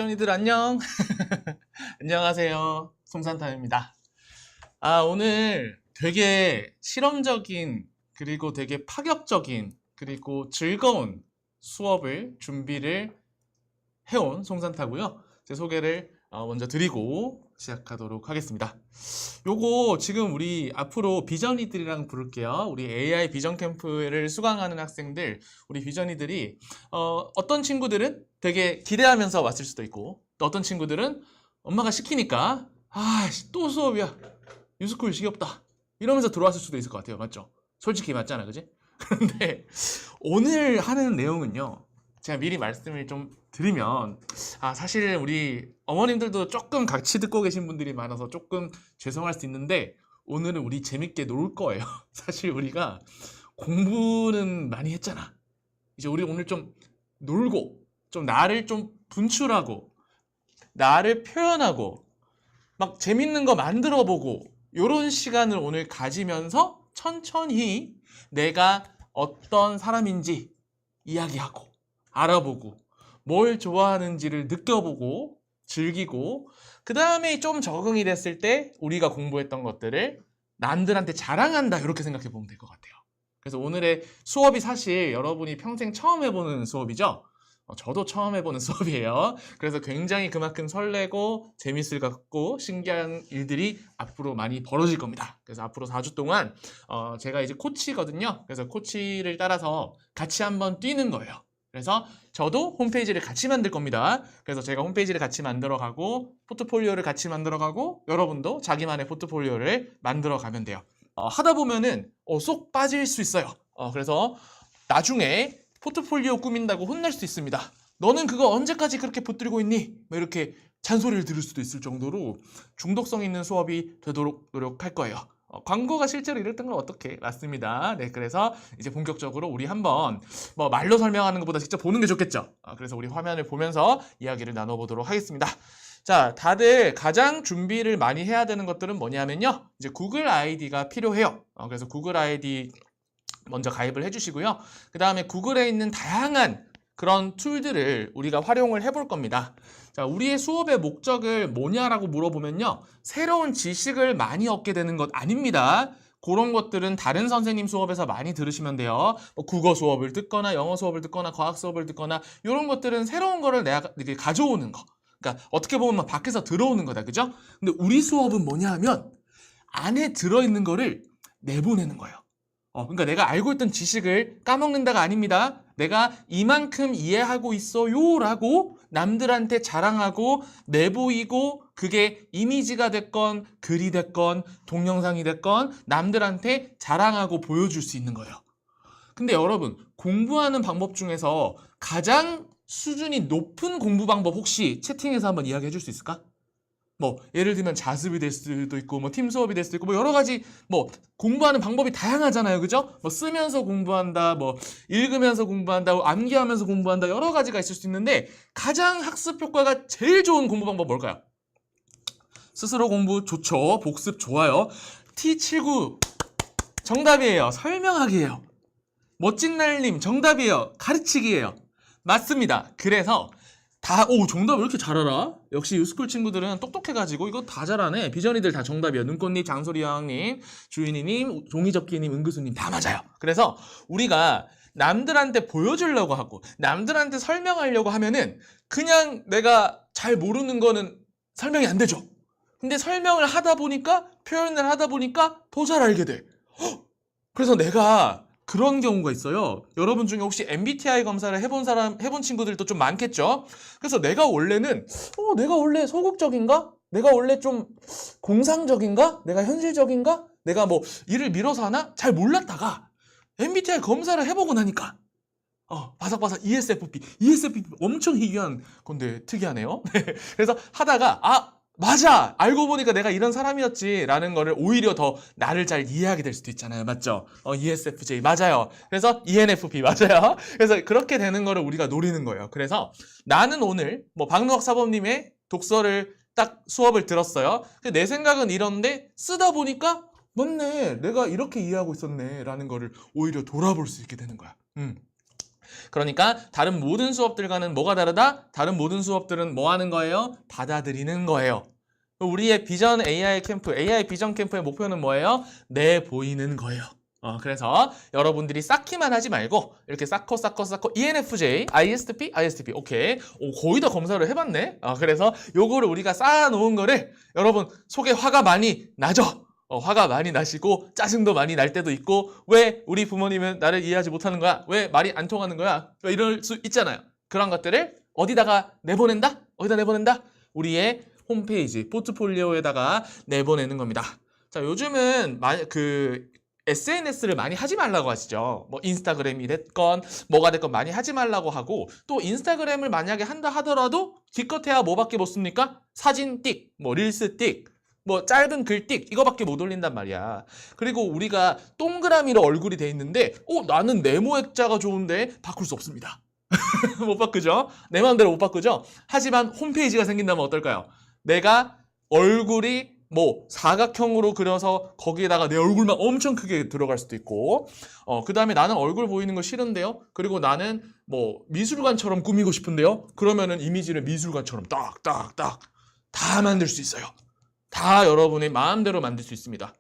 비전이들 안녕. 안녕하세요. 솜산타입니다. 오늘 되게 실험적인 그리고 되게 파격적인 그리고 즐거운 수업을 준비를 해온 송산타고요. 제 소개를 먼저 드리고 시작하도록 하겠습니다. 요거 지금 우리 앞으로 비전이들이랑 부를게요. 우리 AI 비전 캠프를 수강하는 학생들, 우리 비전이들이 어떤 친구들은 되게 기대하면서 왔을 수도 있고, 또 어떤 친구들은 엄마가 시키니까 또 수업이야. 뉴스쿨 지겹다. 이러면서 들어왔을 수도 있을 것 같아요. 맞죠? 솔직히 맞잖아, 그지? 그런데 오늘 하는 내용은요. 제가 미리 말씀을 좀 드리면 사실 우리 어머님들도 조금 같이 듣고 계신 분들이 많아서 조금 죄송할 수 있는데 오늘은 우리 재밌게 놀 거예요. 사실 우리가 공부는 많이 했잖아. 이제 우리 오늘 좀 놀고 좀 나를 좀 분출하고 나를 표현하고 막 재밌는 거 만들어 보고 이런 시간을 오늘 가지면서 천천히 내가 어떤 사람인지 이야기하고 알아보고 뭘 좋아하는지를 느껴보고 즐기고 그 다음에 좀 적응이 됐을 때 우리가 공부했던 것들을 남들한테 자랑한다 이렇게 생각해 보면 될 것 같아요. 그래서 오늘의 수업이 사실 여러분이 평생 처음 해보는 수업이죠. 저도 처음 해보는 수업이에요. 그래서 굉장히 그만큼 설레고 재밌을 것 같고 신기한 일들이 앞으로 많이 벌어질 겁니다. 그래서 앞으로 4주 동안 제가 이제 코치거든요. 그래서 코치를 따라서 같이 한번 뛰는 거예요. 그래서 저도 홈페이지를 같이 만들 겁니다. 그래서 제가 홈페이지를 같이 만들어가고 포트폴리오를 같이 만들어가고 여러분도 자기만의 포트폴리오를 만들어가면 돼요. 하다 보면은 쏙 빠질 수 있어요. 그래서 나중에 포트폴리오 꾸민다고 혼날 수 있습니다. 너는 그거 언제까지 그렇게 붙들고 있니? 뭐 이렇게 잔소리를 들을 수도 있을 정도로 중독성 있는 수업이 되도록 노력할 거예요. 광고가 실제로 이랬던 건 어떻게? 맞습니다. 네, 그래서 이제 본격적으로 우리 한번 뭐 말로 설명하는 것보다 직접 보는 게 좋겠죠. 그래서 우리 화면을 보면서 이야기를 나눠보도록 하겠습니다. 자, 다들 가장 준비를 많이 해야 되는 것들은 뭐냐면요. 이제 구글 아이디가 필요해요. 그래서 구글 아이디 먼저 가입을 해주시고요. 그 다음에 구글에 있는 다양한 그런 툴들을 우리가 활용을 해볼 겁니다. 자, 우리의 수업의 목적을 뭐냐라고 물어보면요. 새로운 지식을 많이 얻게 되는 것 아닙니다. 그런 것들은 다른 선생님 수업에서 많이 들으시면 돼요. 뭐 국어 수업을 듣거나 영어 수업을 듣거나 과학 수업을 듣거나 이런 것들은 새로운 거를 내가 이렇게 가져오는 거. 그러니까 어떻게 보면 막 밖에서 들어오는 거다. 그죠? 근데 우리 수업은 뭐냐 하면 안에 들어있는 거를 내보내는 거예요. 그러니까 내가 알고 있던 지식을 까먹는다가 아닙니다. 내가 이만큼 이해하고 있어요 라고 남들한테 자랑하고 내보이고 그게 이미지가 됐건 글이 됐건 동영상이 됐건 남들한테 자랑하고 보여줄 수 있는 거예요. 근데 여러분 공부하는 방법 중에서 가장 수준이 높은 공부 방법 혹시 채팅에서 한번 이야기해 줄 수 있을까? 뭐 예를 들면 자습이 될 수도 있고 뭐 팀 수업이 될 수도 있고 뭐 여러 가지 뭐 공부하는 방법이 다양하잖아요. 그죠? 뭐 쓰면서 공부한다, 뭐 읽으면서 공부한다, 암기하면서 공부한다 여러 가지가 있을 수 있는데 가장 학습 효과가 제일 좋은 공부 방법 뭘까요? 스스로 공부 좋죠. 복습 좋아요. T79 정답이에요. 설명하기예요. 멋진 날님 정답이에요. 가르치기예요. 맞습니다. 그래서 정답 왜 이렇게 잘 알아? 역시 유스쿨 친구들은 똑똑해가지고 이거 다 잘하네. 비전이들 다 정답이야. 눈꽃님, 장소리 여왕님, 주인이님, 종이접기님, 은그수님 다 맞아요. 그래서 우리가 남들한테 보여주려고 하고 남들한테 설명하려고 하면은 그냥 내가 잘 모르는 거는 설명이 안 되죠. 근데 설명을 하다 보니까 표현을 하다 보니까 더 잘 알게 돼. 그래서 내가 그런 경우가 있어요. 여러분 중에 혹시 MBTI 검사를 해본 친구들도 좀 많겠죠? 그래서 내가 원래는, 내가 원래 소극적인가? 내가 원래 좀 공상적인가? 내가 현실적인가? 내가 뭐 일을 밀어서 하나? 잘 몰랐다가 MBTI 검사를 해보고 나니까, 바삭바삭 ESFP 엄청 희귀한 건데 특이하네요. 네. 그래서 하다가, 맞아! 알고 보니까 내가 이런 사람이었지 라는 거를 오히려 더 나를 잘 이해하게 될 수도 있잖아요. 맞죠? ESFJ 맞아요. 그래서 ENFP 맞아요. 그래서 그렇게 되는 거를 우리가 노리는 거예요. 그래서 나는 오늘 뭐 박노학 사범님의 독서를 딱 수업을 들었어요. 내 생각은 이런데 쓰다 보니까 맞네. 내가 이렇게 이해하고 있었네 라는 거를 오히려 돌아볼 수 있게 되는 거야. 그러니까 다른 모든 수업들과는 뭐가 다르다? 다른 모든 수업들은 뭐 하는 거예요? 받아들이는 거예요. 우리의 비전 AI 캠프, AI 비전 캠프의 목표는 뭐예요? 내보이는 거예요. 그래서 여러분들이 쌓기만 하지 말고 이렇게 쌓고 ENFJ, ISTP, 오케이. 거의 다 검사를 해봤네. 그래서 요거를 우리가 쌓아놓은 거를 여러분 속에 화가 많이 나죠? 화가 많이 나시고 짜증도 많이 날 때도 있고 왜 우리 부모님은 나를 이해하지 못하는 거야? 왜 말이 안 통하는 거야? 왜 이럴 수 있잖아요. 그런 것들을 어디다가 내보낸다? 어디다 내보낸다? 우리의 홈페이지, 포트폴리오에다가 내보내는 겁니다. 자, 요즘은 SNS를 많이 하지 말라고 하시죠. 뭐 인스타그램이 됐건 뭐가 됐건 많이 하지 말라고 하고 또 인스타그램을 만약에 한다 하더라도 기껏해야 뭐밖에 못 씁니까? 사진 띡, 뭐 릴스 띡, 뭐 짧은 글 띡 이거밖에 못 올린단 말이야. 그리고 우리가 동그라미로 얼굴이 돼 있는데 나는 네모 액자가 좋은데 바꿀 수 없습니다. 못 바꾸죠? 내 마음대로 못 바꾸죠? 하지만 홈페이지가 생긴다면 어떨까요? 내가 얼굴이 뭐 사각형으로 그려서 거기에다가 내 얼굴만 엄청 크게 들어갈 수도 있고 그 다음에 나는 얼굴 보이는 거 싫은데요. 그리고 나는 뭐 미술관처럼 꾸미고 싶은데요. 그러면은 이미지를 미술관처럼 딱딱딱 다 만들 수 있어요. 다 여러분의 마음대로 만들 수 있습니다.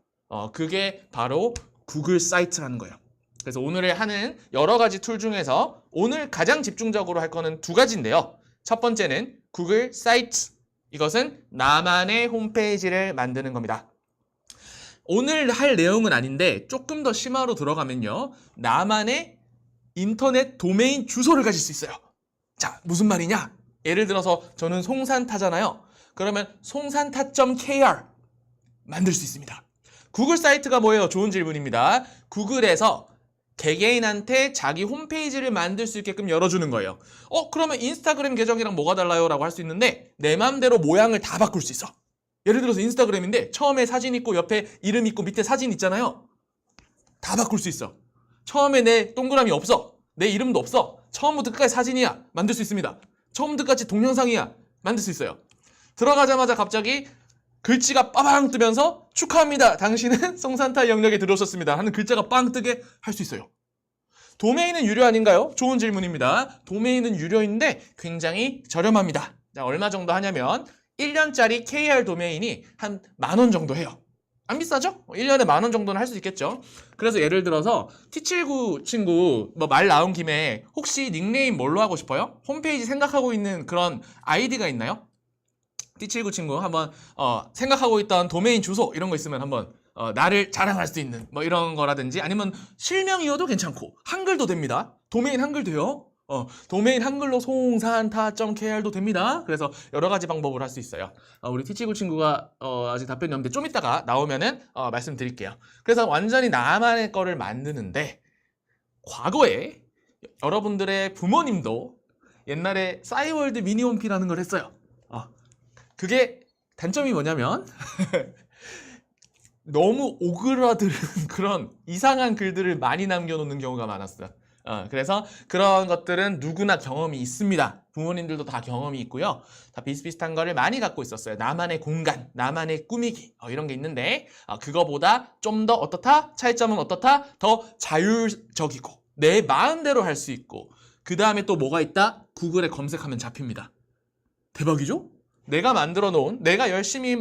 그게 바로 구글 사이트라는 거예요. 그래서 오늘 하는 여러 가지 툴 중에서 오늘 가장 집중적으로 할 거는 두 가지인데요. 첫 번째는 구글 사이트. 이것은 나만의 홈페이지를 만드는 겁니다. 오늘 할 내용은 아닌데 조금 더 심화로 들어가면요. 나만의 인터넷 도메인 주소를 가질 수 있어요. 자, 무슨 말이냐? 예를 들어서 저는 송산타잖아요. 그러면 송산타.kr 만들 수 있습니다. 구글 사이트가 뭐예요? 좋은 질문입니다. 구글에서 개개인한테 자기 홈페이지를 만들 수 있게끔 열어주는 거예요. 그러면 인스타그램 계정이랑 뭐가 달라요? 라고 할 수 있는데 내 맘대로 모양을 다 바꿀 수 있어. 예를 들어서 인스타그램인데 처음에 사진 있고 옆에 이름 있고 밑에 사진 있잖아요. 다 바꿀 수 있어. 처음에 내 동그라미 없어. 내 이름도 없어. 처음부터 끝까지 사진이야. 만들 수 있습니다. 처음부터 끝까지 동영상이야. 만들 수 있어요. 들어가자마자 갑자기 글씨가 빠방 뜨면서 축하합니다. 당신은 송산타 영역에 들어오셨습니다. 하는 글자가 빵 뜨게 할 수 있어요. 도메인은 유료 아닌가요? 좋은 질문입니다. 도메인은 유료인데 굉장히 저렴합니다. 자, 얼마 정도 하냐면 1년짜리 KR 도메인이 한 10,000원 정도 해요. 안 비싸죠? 1년에 10,000원 정도는 할 수 있겠죠. 그래서 예를 들어서 T79 친구 말 나온 김에 혹시 닉네임 뭘로 하고 싶어요? 홈페이지 생각하고 있는 그런 아이디가 있나요? T79 친구 한번 생각하고 있던 도메인 주소 이런 거 있으면 한번 나를 자랑할 수 있는 뭐 이런 거라든지 아니면 실명이어도 괜찮고 한글도 됩니다. 도메인 한글 돼요. 도메인 한글로 송산타.kr도 됩니다. 그래서 여러 가지 방법을 할 수 있어요. 우리 T79 친구가 아직 답변이 없는데 좀 이따가 나오면은 말씀드릴게요. 그래서 완전히 나만의 거를 만드는데 과거에 여러분들의 부모님도 옛날에 싸이월드 미니홈피라는 걸 했어요. 그게 단점이 뭐냐면 너무 오그라드는 그런 이상한 글들을 많이 남겨놓는 경우가 많았어요. 그래서 그런 것들은 누구나 경험이 있습니다. 부모님들도 다 경험이 있고요. 다 비슷비슷한 거를 많이 갖고 있었어요. 나만의 공간, 나만의 꾸미기 이런 게 있는데 그거보다 좀 더 어떻다? 차이점은 어떻다? 더 자율적이고 내 마음대로 할 수 있고 그 다음에 또 뭐가 있다? 구글에 검색하면 잡힙니다. 대박이죠? 내가 만들어 놓은, 내가 열심히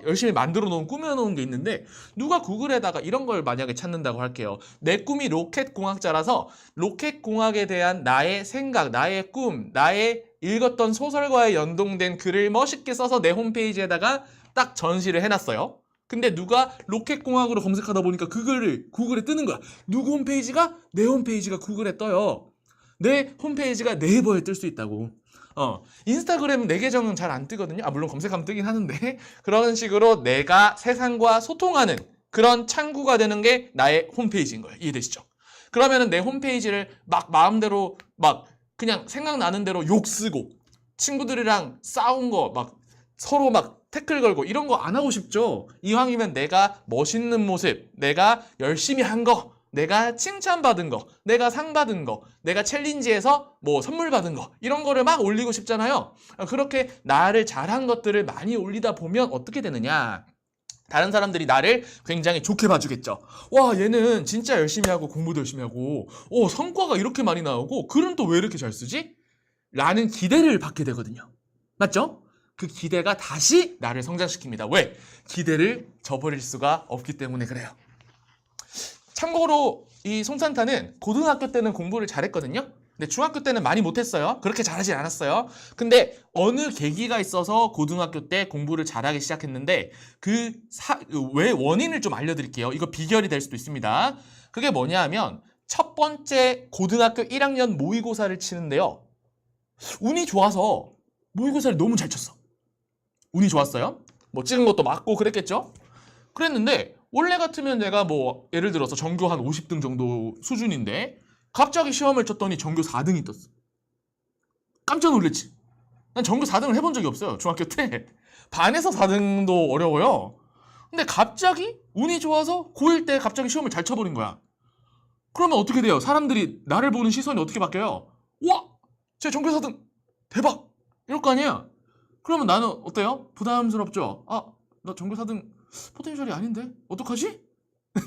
열심히 만들어 놓은, 꾸며 놓은 게 있는데, 누가 구글에다가 이런 걸 만약에 찾는다고 할게요. 내 꿈이 로켓 공학자라서, 로켓 공학에 대한 나의 생각, 나의 꿈, 나의 읽었던 소설과의 연동된 글을 멋있게 써서 내 홈페이지에다가 딱 전시를 해놨어요. 근데 누가 로켓 공학으로 검색하다 보니까 그 글을 구글에 뜨는 거야. 누구 홈페이지가? 내 홈페이지가 구글에 떠요. 내 홈페이지가 네이버에 뜰 수 있다고. 인스타그램 내 계정은 잘 안 뜨거든요. 물론 검색하면 뜨긴 하는데 그런 식으로 내가 세상과 소통하는 그런 창구가 되는 게 나의 홈페이지인 거예요. 이해되시죠? 그러면은 내 홈페이지를 마음대로 그냥 생각나는 대로 욕 쓰고 친구들이랑 싸운 거 서로 태클 걸고 이런 거 안 하고 싶죠? 이왕이면 내가 멋있는 모습, 내가 열심히 한 거, 내가 칭찬받은 거, 내가 상 받은 거, 내가 챌린지에서 선물 받은 거 이런 거를 막 올리고 싶잖아요. 그렇게 나를 잘한 것들을 많이 올리다 보면 어떻게 되느냐? 다른 사람들이 나를 굉장히 좋게 봐주겠죠. 와, 얘는 진짜 열심히 하고 공부도 열심히 하고 성과가 이렇게 많이 나오고 글은 또 왜 이렇게 잘 쓰지? 라는 기대를 받게 되거든요. 맞죠? 그 기대가 다시 나를 성장시킵니다. 왜? 기대를 저버릴 수가 없기 때문에 그래요. 참고로 이 송산타는 고등학교 때는 공부를 잘했거든요. 근데 중학교 때는 많이 못했어요. 그렇게 잘하진 않았어요. 근데 어느 계기가 있어서 고등학교 때 공부를 잘하기 시작했는데 왜 원인을 좀 알려드릴게요. 이거 비결이 될 수도 있습니다. 그게 뭐냐 하면 첫 번째 고등학교 1학년 모의고사를 치는데요. 운이 좋아서 모의고사를 너무 잘 쳤어. 운이 좋았어요. 뭐 찍은 것도 맞고 그랬겠죠. 그랬는데 원래 같으면 내가 뭐 예를 들어서 전교 한 50등 정도 수준인데 갑자기 시험을 쳤더니 전교 4등이 떴어. 깜짝 놀랐지. 난 전교 4등을 해본 적이 없어요. 중학교 때. 반에서 4등도 어려워요. 근데 갑자기 운이 좋아서 고1 때 갑자기 시험을 잘 쳐버린 거야. 그러면 어떻게 돼요? 사람들이 나를 보는 시선이 어떻게 바뀌어요? 와! 쟤 전교 4등 대박! 이럴 거 아니야? 그러면 나는 어때요? 부담스럽죠? 아, 나 전교 4등 포텐셜이 아닌데? 어떡하지?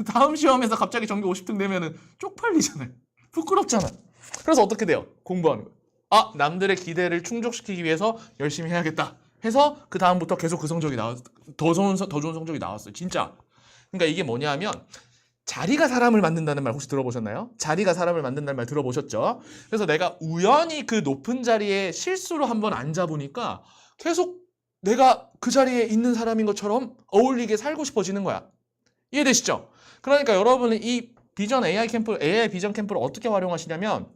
다음 시험에서 갑자기 전교 50등 되면은 쪽팔리잖아요. 부끄럽잖아. 그래서 어떻게 돼요? 공부하는 거예요. 아, 남들의 기대를 충족시키기 위해서 열심히 해야겠다 해서 그 다음부터 계속 그 성적이 더 좋은 성적이 나왔어요. 진짜. 그러니까 이게 뭐냐 하면 자리가 사람을 만든다는 말 혹시 들어보셨나요? 자리가 사람을 만든다는 말 들어보셨죠? 그래서 내가 우연히 그 높은 자리에 실수로 한번 앉아보니까 계속 내가 그 자리에 있는 사람인 것처럼 어울리게 살고 싶어지는 거야. 이해되시죠? 그러니까 여러분은 이 비전 AI 캠프, AI 비전 캠프를 어떻게 활용하시냐면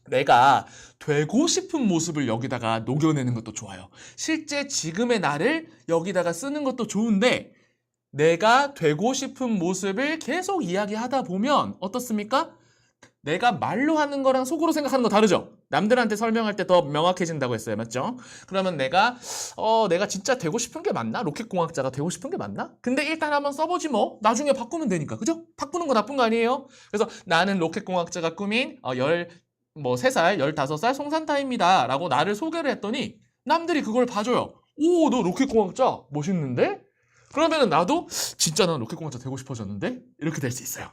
내가 되고 싶은 모습을 여기다가 녹여내는 것도 좋아요. 실제 지금의 나를 여기다가 쓰는 것도 좋은데 내가 되고 싶은 모습을 계속 이야기하다 보면 어떻습니까? 내가 말로 하는 거랑 속으로 생각하는 거 다르죠? 남들한테 설명할 때 더 명확해진다고 했어요. 맞죠? 그러면 내가 진짜 되고 싶은 게 맞나? 로켓공학자가 되고 싶은 게 맞나? 근데 일단 한번 써보지 뭐. 나중에 바꾸면 되니까. 그죠? 바꾸는 거 나쁜 거 아니에요? 그래서 나는 로켓공학자가 꾸민 3살, 15살 송산타입니다. 라고 나를 소개를 했더니 남들이 그걸 봐줘요. 오, 너 로켓공학자 멋있는데? 그러면은 나도 진짜 난 로켓공학자 되고 싶어졌는데? 이렇게 될 수 있어요.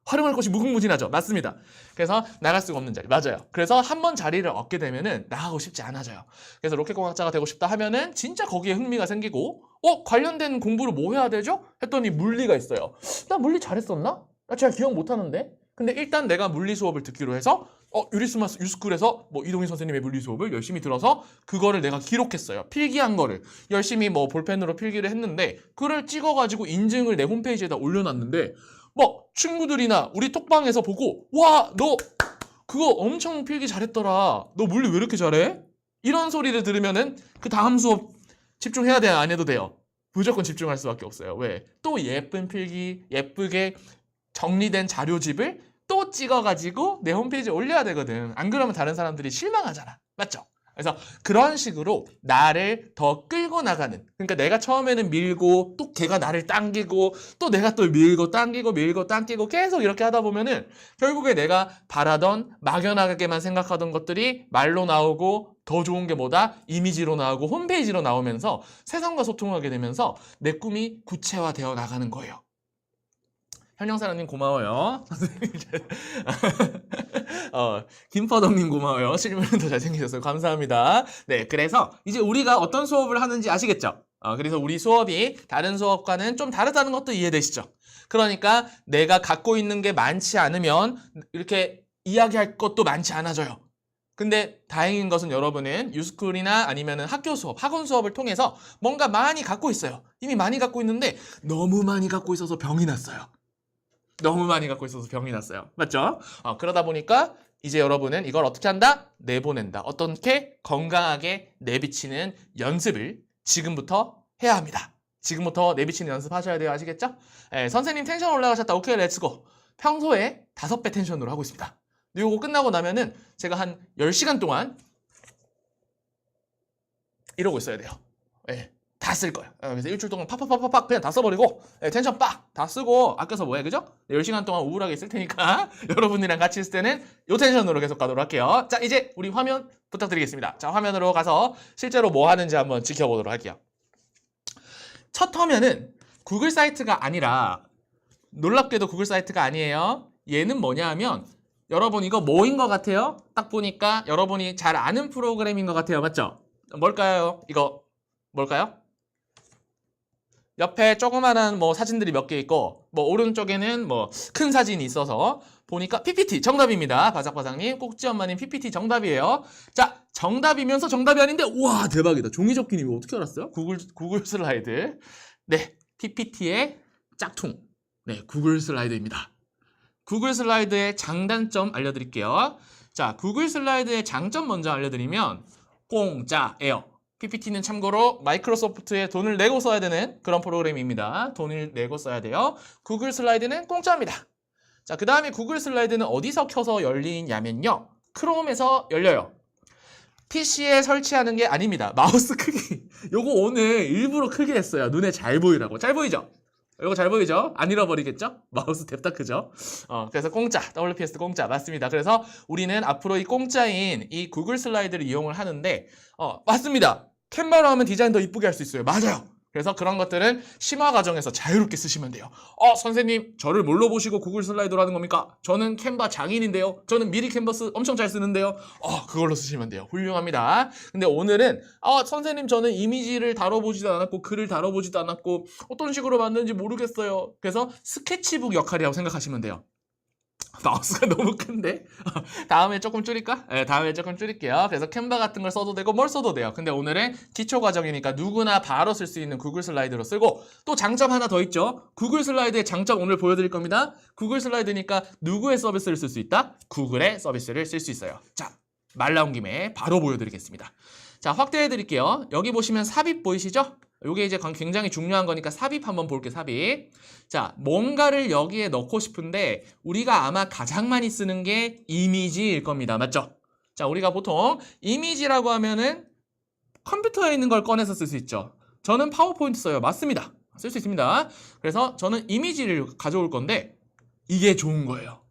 활용할 것이 무궁무진하죠. 맞습니다. 그래서 나갈 수가 없는 자리. 맞아요. 그래서 한 번 자리를 얻게 되면은 나가고 싶지 않아져요. 그래서 로켓공학자가 되고 싶다 하면은 진짜 거기에 흥미가 생기고 관련된 공부를 뭐 해야 되죠? 했더니 물리가 있어요. 나 물리 잘했었나? 나 잘 기억 못하는데? 근데 일단 내가 물리 수업을 듣기로 해서 유리스마스 유스쿨에서 이동희 선생님의 물리 수업을 열심히 들어서 그거를 내가 기록했어요. 필기한 거를 열심히 볼펜으로 필기를 했는데 그걸 찍어가지고 인증을 내 홈페이지에다 올려놨는데 친구들이나 우리 톡방에서 보고 와, 너 그거 엄청 필기 잘했더라. 너 물리 왜 이렇게 잘해? 이런 소리를 들으면은 그 다음 수업 집중해야 돼요? 안 해도 돼요? 무조건 집중할 수밖에 없어요. 왜? 또 예쁜 필기, 예쁘게 정리된 자료집을 또 찍어가지고 내 홈페이지에 올려야 되거든. 안 그러면 다른 사람들이 실망하잖아. 맞죠? 그래서 그런 식으로 나를 더 끌고 나가는, 그러니까 내가 처음에는 밀고 또 걔가 나를 당기고 또 내가 또 밀고 당기고 계속 이렇게 하다 보면은 결국에 내가 바라던 막연하게만 생각하던 것들이 말로 나오고 더 좋은 게 뭐다? 이미지로 나오고 홈페이지로 나오면서 세상과 소통하게 되면서 내 꿈이 구체화되어 나가는 거예요. 현영사랑님 고마워요. 김퍼덕님 고마워요. 실물은 더 잘생기셔서 감사합니다. 네, 그래서 이제 우리가 어떤 수업을 하는지 아시겠죠? 그래서 우리 수업이 다른 수업과는 좀 다르다는 것도 이해되시죠? 그러니까 내가 갖고 있는 게 많지 않으면 이렇게 이야기할 것도 많지 않아져요. 근데 다행인 것은 여러분은 유스쿨이나 아니면 학교 수업, 학원 수업을 통해서 뭔가 많이 갖고 있어요. 이미 많이 갖고 있는데 너무 많이 갖고 있어서 병이 났어요. 너무 많이 갖고 있어서 병이 났어요. 맞죠? 그러다 보니까 이제 여러분은 이걸 어떻게 한다? 내보낸다. 어떻게 건강하게 내비치는 연습을 지금부터 해야 합니다. 지금부터 내비치는 연습하셔야 돼요. 아시겠죠? 선생님 텐션 올라가셨다. 오케이, 렛츠고. 평소에 5배 텐션으로 하고 있습니다. 이거 끝나고 나면은 제가 한 10시간 동안 이러고 있어야 돼요. 다 쓸 거예요. 그래서 일주일 동안 팍팍팍팍 그냥 다 써버리고 텐션 빡 다 쓰고 아껴서 뭐해, 그죠? 10시간 동안 우울하게 있을 테니까 여러분들이랑 같이 있을 때는 요 텐션으로 계속 가도록 할게요. 자, 이제 우리 화면 부탁드리겠습니다. 자, 화면으로 가서 실제로 뭐 하는지 한번 지켜보도록 할게요. 첫 화면은 구글 사이트가 아니라 놀랍게도 구글 사이트가 아니에요. 얘는 뭐냐 하면 여러분 이거 뭐인 것 같아요? 딱 보니까 여러분이 잘 아는 프로그램인 것 같아요. 맞죠? 뭘까요? 이거 뭘까요? 옆에 조그마한 뭐 사진들이 몇 개 있고 뭐 오른쪽에는 뭐 큰 사진이 있어서 보니까 PPT 정답입니다. 바삭바삭님, 꼭지엄마님 PPT 정답이에요. 자, 정답이면서 정답이 아닌데 우와 대박이다. 종이접기님 이거 어떻게 알았어요? 구글 슬라이드. 네, PPT의 짝퉁. 네, 구글 슬라이드입니다. 구글 슬라이드의 장단점 알려드릴게요. 자, 구글 슬라이드의 장점 먼저 알려드리면 공짜예요. PPT는 참고로 마이크로소프트에 돈을 내고 써야 되는 그런 프로그램입니다. 돈을 내고 써야 돼요. 구글 슬라이드는 공짜입니다. 자, 그 다음에 구글 슬라이드는 어디서 켜서 열리냐면요. 크롬에서 열려요. PC에 설치하는 게 아닙니다. 마우스 크기. 요거 오늘 일부러 크게 했어요. 눈에 잘 보이라고. 잘 보이죠? 이거 잘 보이죠? 안 잃어버리겠죠? 마우스 탭다 크죠? 그래서 공짜, WPS 공짜 맞습니다. 그래서 우리는 앞으로 이 공짜인 이 구글 슬라이드를 이용을 하는데 맞습니다. 캔버로 하면 디자인 더 이쁘게 할 수 있어요. 맞아요. 그래서 그런 것들은 심화 과정에서 자유롭게 쓰시면 돼요. 선생님 저를 뭘로 보시고 구글 슬라이드로 하는 겁니까? 저는 캔바 장인인데요. 저는 미리 캔버스 엄청 잘 쓰는데요. 그걸로 쓰시면 돼요. 훌륭합니다. 근데 오늘은 선생님 저는 이미지를 다뤄보지도 않았고 글을 다뤄보지도 않았고 어떤 식으로 만드는지 모르겠어요. 그래서 스케치북 역할이라고 생각하시면 돼요. 마우스가 너무 큰데? 다음에 조금 줄일까? 네, 다음에 조금 줄일게요. 그래서 캔바 같은 걸 써도 되고 뭘 써도 돼요. 근데 오늘은 기초 과정이니까 누구나 바로 쓸 수 있는 구글 슬라이드로 쓰고 또 장점 하나 더 있죠. 구글 슬라이드의 장점 오늘 보여드릴 겁니다. 구글 슬라이드니까 누구의 서비스를 쓸 수 있다? 구글의 서비스를 쓸 수 있어요. 자, 말 나온 김에 바로 보여드리겠습니다. 자, 확대해 드릴게요. 여기 보시면 삽입 보이시죠? 이게 이제 굉장히 중요한 거니까 삽입 한번 볼게요. 삽입. 자, 뭔가를 여기에 넣고 싶은데 우리가 아마 가장 많이 쓰는 게 이미지일 겁니다. 맞죠? 자, 우리가 보통 이미지라고 하면은 컴퓨터에 있는 걸 꺼내서 쓸 수 있죠. 저는 파워포인트 써요. 맞습니다. 쓸 수 있습니다. 그래서 저는 이미지를 가져올 건데 이게 좋은 거예요.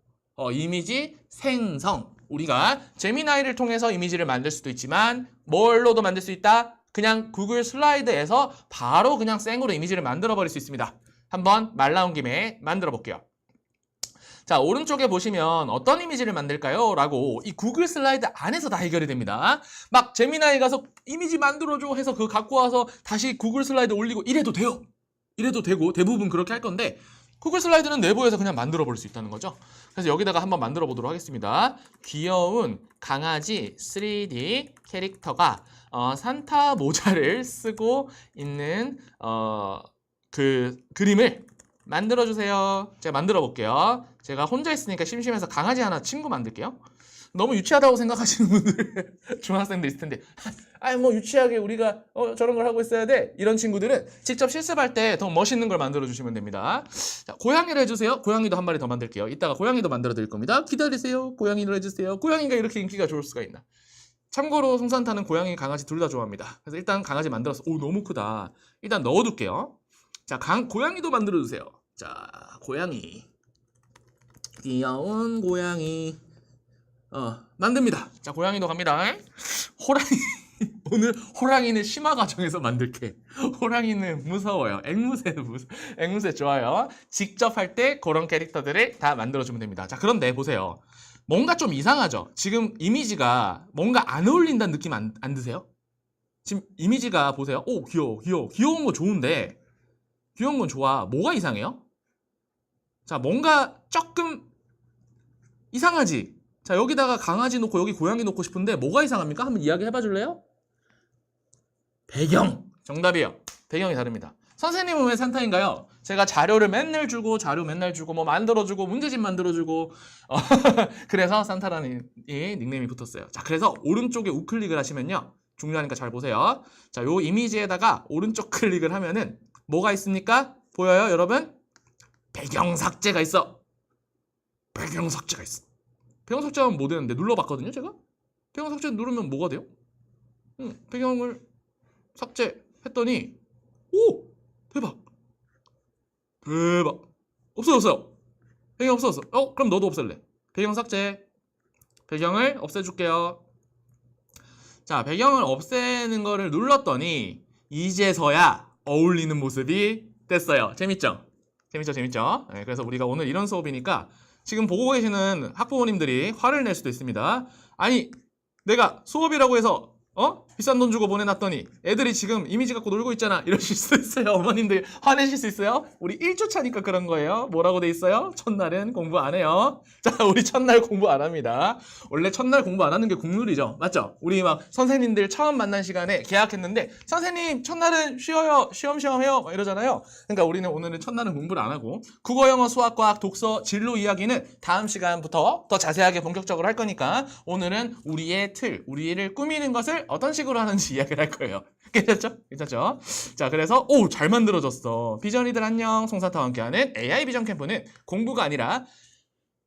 이미지 생성. 우리가 제미나이를 통해서 이미지를 만들 수도 있지만 뭘로도 만들 수 있다? 그냥 구글 슬라이드에서 바로 그냥 생으로 이미지를 만들어 버릴 수 있습니다. 한번 말 나온 김에 만들어 볼게요. 자, 오른쪽에 보시면 어떤 이미지를 만들까요? 라고 이 구글 슬라이드 안에서 다 해결이 됩니다. 막 제미나이 가서 이미지 만들어줘 해서 그거 갖고 와서 다시 구글 슬라이드 올리고 이래도 돼요. 이래도 되고 대부분 그렇게 할 건데 구글 슬라이드는 내부에서 그냥 만들어 볼 수 있다는 거죠. 그래서 여기다가 한번 만들어 보도록 하겠습니다. 귀여운 강아지 3D 캐릭터가 산타 모자를 쓰고 있는 그 그림을 만들어 주세요. 제가 만들어 볼게요. 제가 혼자 있으니까 심심해서 강아지 하나 친구 만들게요. 너무 유치하다고 생각하시는 분들 중학생들 있을 텐데 뭐 유치하게 우리가 저런 걸 하고 있어야 돼 이런 친구들은 직접 실습할 때 더 멋있는 걸 만들어 주시면 됩니다. 자, 고양이를 해주세요. 고양이도 한 마리 더 만들게요. 이따가 고양이도 만들어 드릴 겁니다. 기다리세요. 고양이를 해주세요. 고양이가 이렇게 인기가 좋을 수가 있나. 참고로 송산타는 고양이 강아지 둘 다 좋아합니다. 그래서 일단 강아지 만들어서 너무 크다. 일단 넣어둘게요. 자, 고양이도 만들어 주세요. 자, 고양이 귀여운 고양이 만듭니다. 자, 고양이도 갑니다. 호랑이 오늘 호랑이는 심화 과정에서 만들게. 호랑이는 무서워요. 앵무새 좋아요. 직접 할 때 그런 캐릭터들을 다 만들어주면 됩니다. 자, 그런데 보세요. 뭔가 좀 이상하죠? 지금 이미지가 뭔가 안 어울린다는 느낌 안 드세요? 지금 이미지가 보세요. 귀여워. 귀여운 거 좋은데 귀여운 건 좋아. 뭐가 이상해요? 자, 뭔가 조금 이상하지? 자, 여기다가 강아지 놓고 여기 고양이 놓고 싶은데 뭐가 이상합니까? 한번 이야기 해봐 줄래요? 배경! 정답이에요. 배경이 다릅니다. 선생님은 왜 산타인가요? 제가 자료를 맨날 주고 뭐 만들어주고 문제집 만들어주고 그래서 산타라는 이 닉네임이 붙었어요. 자, 그래서 오른쪽에 우클릭을 하시면요. 중요하니까 잘 보세요. 자, 요 이미지에다가 오른쪽 클릭을 하면은 뭐가 있습니까? 보여요, 여러분? 배경 삭제가 있어. 배경 삭제하면 뭐 되는데 눌러봤거든요, 제가? 배경 삭제 누르면 뭐가 돼요? 배경을 삭제했더니 대박 없어졌어요. 배경 없어졌어. 그럼 너도 없앨래. 배경 삭제. 배경을 없애줄게요. 자, 배경을 없애는 거를 눌렀더니 이제서야 어울리는 모습이 됐어요. 재밌죠? 재밌죠? 재밌죠? 네, 그래서 우리가 오늘 이런 수업이니까 지금 보고 계시는 학부모님들이 화를 낼 수도 있습니다. 아니, 내가 수업이라고 해서 비싼 돈 주고 보내놨더니 애들이 지금 이미지 갖고 놀고 있잖아. 이러실 수 있어요. 어머님들 화내실 수 있어요. 우리 1주 차니까 그런 거예요. 뭐라고 돼 있어요? 첫날은 공부 안 해요. 자, 우리 첫날 공부 안 합니다. 원래 첫날 공부 안 하는 게 국룰이죠. 맞죠? 우리 막 선생님들 처음 만난 시간에 계약했는데 선생님 첫날은 쉬어요. 쉬엄쉬엄 해요. 막 이러잖아요. 그러니까 우리는 오늘은 첫날은 공부를 안 하고 국어, 영어, 수학, 과학, 독서, 진로 이야기는 다음 시간부터 더 자세하게 본격적으로 할 거니까 오늘은 우리의 틀, 우리를 꾸미는 것을 어떤 식으로 하는지 이야기를 할 거예요. 괜찮죠? 괜찮죠? 자, 그래서 잘 만들어졌어. 비전이들 안녕. 송사타와 함께하는 AI 비전 캠프는 공부가 아니라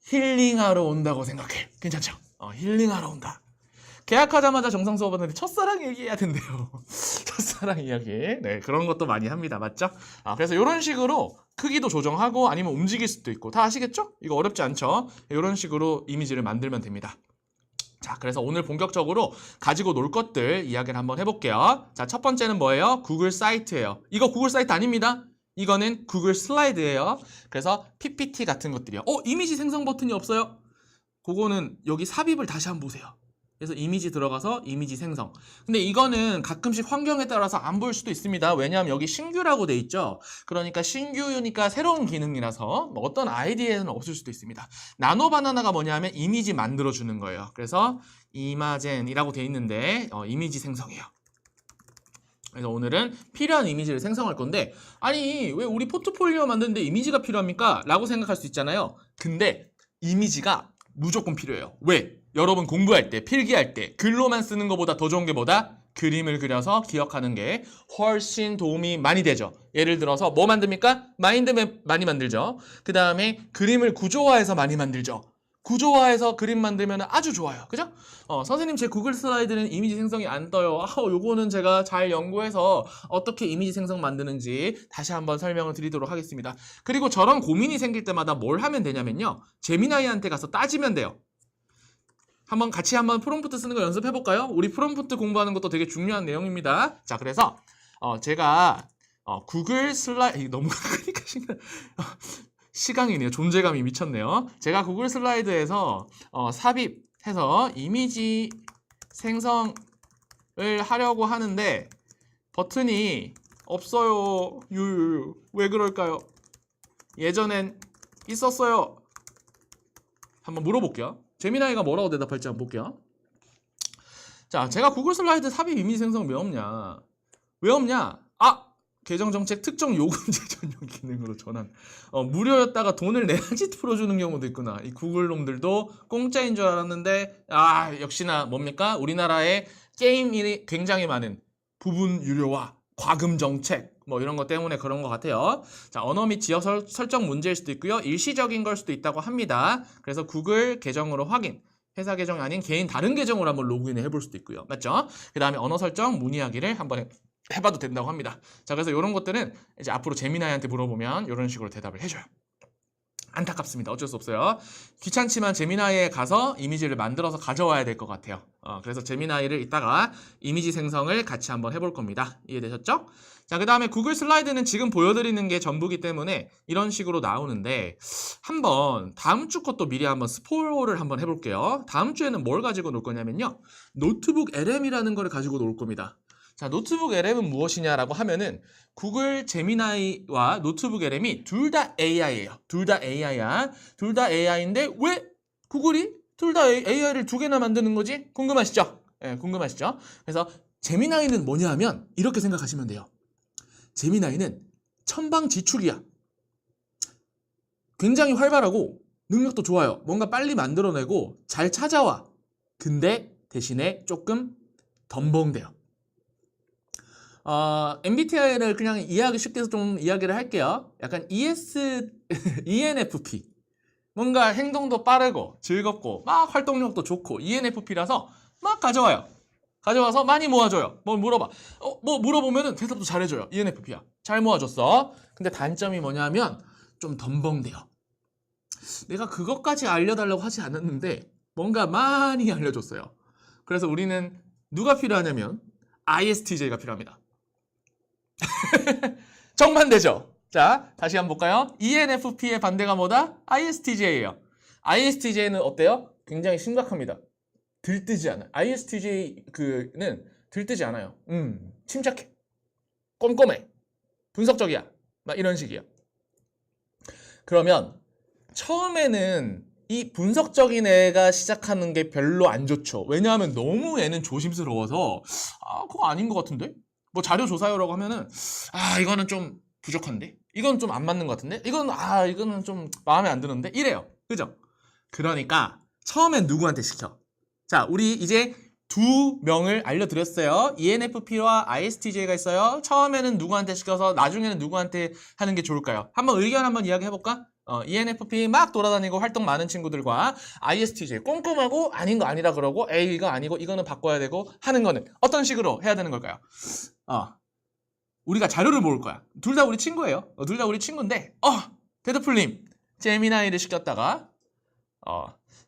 힐링하러 온다고 생각해. 괜찮죠? 힐링하러 온다. 계약하자마자 정상 수업 하는데 첫사랑 얘기해야 된대요. 첫사랑 이야기. 네, 그런 것도 많이 합니다. 맞죠? 그래서 이런 식으로 크기도 조정하고 아니면 움직일 수도 있고 다 아시겠죠? 이거 어렵지 않죠? 이런 식으로 이미지를 만들면 됩니다. 자, 그래서 오늘 본격적으로 가지고 놀 것들 이야기를 한번 해볼게요. 자, 첫 번째는 뭐예요? 구글 사이트예요. 이거 구글 사이트 아닙니다. 이거는 구글 슬라이드예요. 그래서 PPT 같은 것들이요. 이미지 생성 버튼이 없어요? 그거는 여기 삽입을 다시 한번 보세요. 그래서 이미지 들어가서 이미지 생성. 근데 이거는 가끔씩 환경에 따라서 안 보일 수도 있습니다. 왜냐하면 여기 신규라고 돼 있죠. 그러니까 신규니까 새로운 기능이라서 어떤 아이디에는 없을 수도 있습니다. 나노바나나가 뭐냐면 이미지 만들어주는 거예요. 그래서 이마젠이라고 돼 있는데 이미지 생성이에요. 그래서 오늘은 필요한 이미지를 생성할 건데 아니 왜 우리 포트폴리오 만드는데 이미지가 필요합니까? 라고 생각할 수 있잖아요. 근데 이미지가 무조건 필요해요. 왜? 여러분 공부할 때, 필기할 때 글로만 쓰는 것보다 더 좋은 게 뭐다? 그림을 그려서 기억하는 게 훨씬 도움이 많이 되죠. 예를 들어서 뭐 만듭니까? 마인드맵 많이 만들죠. 그 다음에 그림을 구조화해서 많이 만들죠. 구조화해서 그림 만들면 아주 좋아요. 그죠? 선생님 제 구글 슬라이드는 이미지 생성이 안 떠요. 요거는 제가 잘 연구해서 어떻게 이미지 생성 만드는지 다시 한번 설명을 드리도록 하겠습니다. 그리고 저런 고민이 생길 때마다 뭘 하면 되냐면요. 제미나이한테 가서 따지면 돼요. 같이 한번 프롬프트 쓰는 거 연습해 볼까요? 우리 프롬프트 공부하는 것도 되게 중요한 내용입니다. 자, 그래서 제가 구글 슬라이드 너무 크니까 시강이네요. 존재감이 미쳤네요. 제가 구글 슬라이드에서 삽입해서 이미지 생성을 하려고 하는데 버튼이 없어요. 왜 그럴까요? 예전엔 있었어요. 한번 물어볼게요. 제미나이가 뭐라고 대답할지 한번 볼게요. 자, 제가 구글 슬라이드 삽입 이미지 생성 왜 없냐? 왜 없냐? 계정 정책 특정 요금제 전용 기능으로 전환. 무료였다가 돈을 내야지 풀어주는 경우도 있구나. 이 구글 놈들도 공짜인 줄 알았는데 역시나 뭡니까? 우리나라에 게임이 굉장히 많은 부분 유료화, 과금 정책 뭐 이런 것 때문에 그런 것 같아요. 자, 언어 및 지역 설정 문제일 수도 있고요. 일시적인 걸 수도 있다고 합니다. 그래서 구글 계정으로 확인. 회사 계정이 아닌 개인 다른 계정으로 한번 로그인을 해볼 수도 있고요. 맞죠? 그 다음에 언어 설정 문의하기를 한번 해봐도 된다고 합니다. 자, 그래서 이런 것들은 이제 앞으로 제미나이한테 물어보면 이런 식으로 대답을 해줘요. 안타깝습니다. 어쩔 수 없어요. 귀찮지만 제미나이에 가서 이미지를 만들어서 가져와야 될 것 같아요. 그래서 제미나이를 이따가 이미지 생성을 같이 한번 해볼 겁니다. 이해되셨죠? 자, 그 다음에 구글 슬라이드는 지금 보여드리는 게 전부기 때문에 이런 식으로 나오는데 한번 다음 주 것도 미리 한번 스포를 한번 해볼게요. 다음 주에는 뭘 가지고 놀 거냐면요. 노트북 LM이라는 걸 가지고 놀 겁니다. 자, 노트북 LM은 무엇이냐라고 하면은 구글 제미나이와 노트북 LM이 둘 다 AI예요. 둘 다 AI야. 둘 다 AI인데 왜 구글이 둘 다 AI를 두 개나 만드는 거지? 궁금하시죠? 예, 궁금하시죠? 그래서 제미나이는 뭐냐 하면 이렇게 생각하시면 돼요. 제미나이는 천방지축이야. 굉장히 활발하고 능력도 좋아요. 뭔가 빨리 만들어내고 잘 찾아와. 근데 대신에 조금 덤벙대요. MBTI를 그냥 이해하기 쉽게 해서 좀 이야기를 할게요. 약간 ENFP. 뭔가 행동도 빠르고 즐겁고 막 활동력도 좋고 ENFP라서 막 가져와요. 가져와서 많이 모아줘요. 뭘 물어봐. 뭐 물어보면은 대답도 잘해줘요. ENFP야. 잘 모아줬어. 근데 단점이 뭐냐면 좀 덤벙대요. 내가 그것까지 알려달라고 하지 않았는데 뭔가 많이 알려줬어요. 그래서 우리는 누가 필요하냐면 ISTJ가 필요합니다. 정반대죠? 자, 다시 한번 볼까요? ENFP의 반대가 뭐다? ISTJ예요. ISTJ는 어때요? 굉장히 심각합니다. 들뜨지 않아요. ISTJ는 들뜨지 않아요. 침착해. 꼼꼼해. 분석적이야. 막 이런 식이야. 그러면 처음에는 이 분석적인 애가 시작하는 게 별로 안 좋죠. 왜냐하면 너무 애는 조심스러워서 그거 아닌 것 같은데? 뭐 자료 조사요라고 하면은 이거는 좀 부족한데? 이건 좀 안 맞는 것 같은데? 이거는 좀 마음에 안 드는데? 이래요. 그죠? 그러니까 처음엔 누구한테 시켜? 자, 우리 이제 두 명을 알려드렸어요. ENFP와 ISTJ가 있어요. 처음에는 누구한테 시켜서 나중에는 누구한테 하는 게 좋을까요? 한번 의견 한번 이야기해볼까? ENFP 막 돌아다니고 활동 많은 친구들과 ISTJ 꼼꼼하고 아닌 거 아니라 그러고 에이 이거 아니고 이거는 바꿔야 되고 하는 거는 어떤 식으로 해야 되는 걸까요? 우리가 자료를 모을 거야. 둘 다 우리 친구예요. 둘 다 우리 친구인데 데드풀님 제미나이를 시켰다가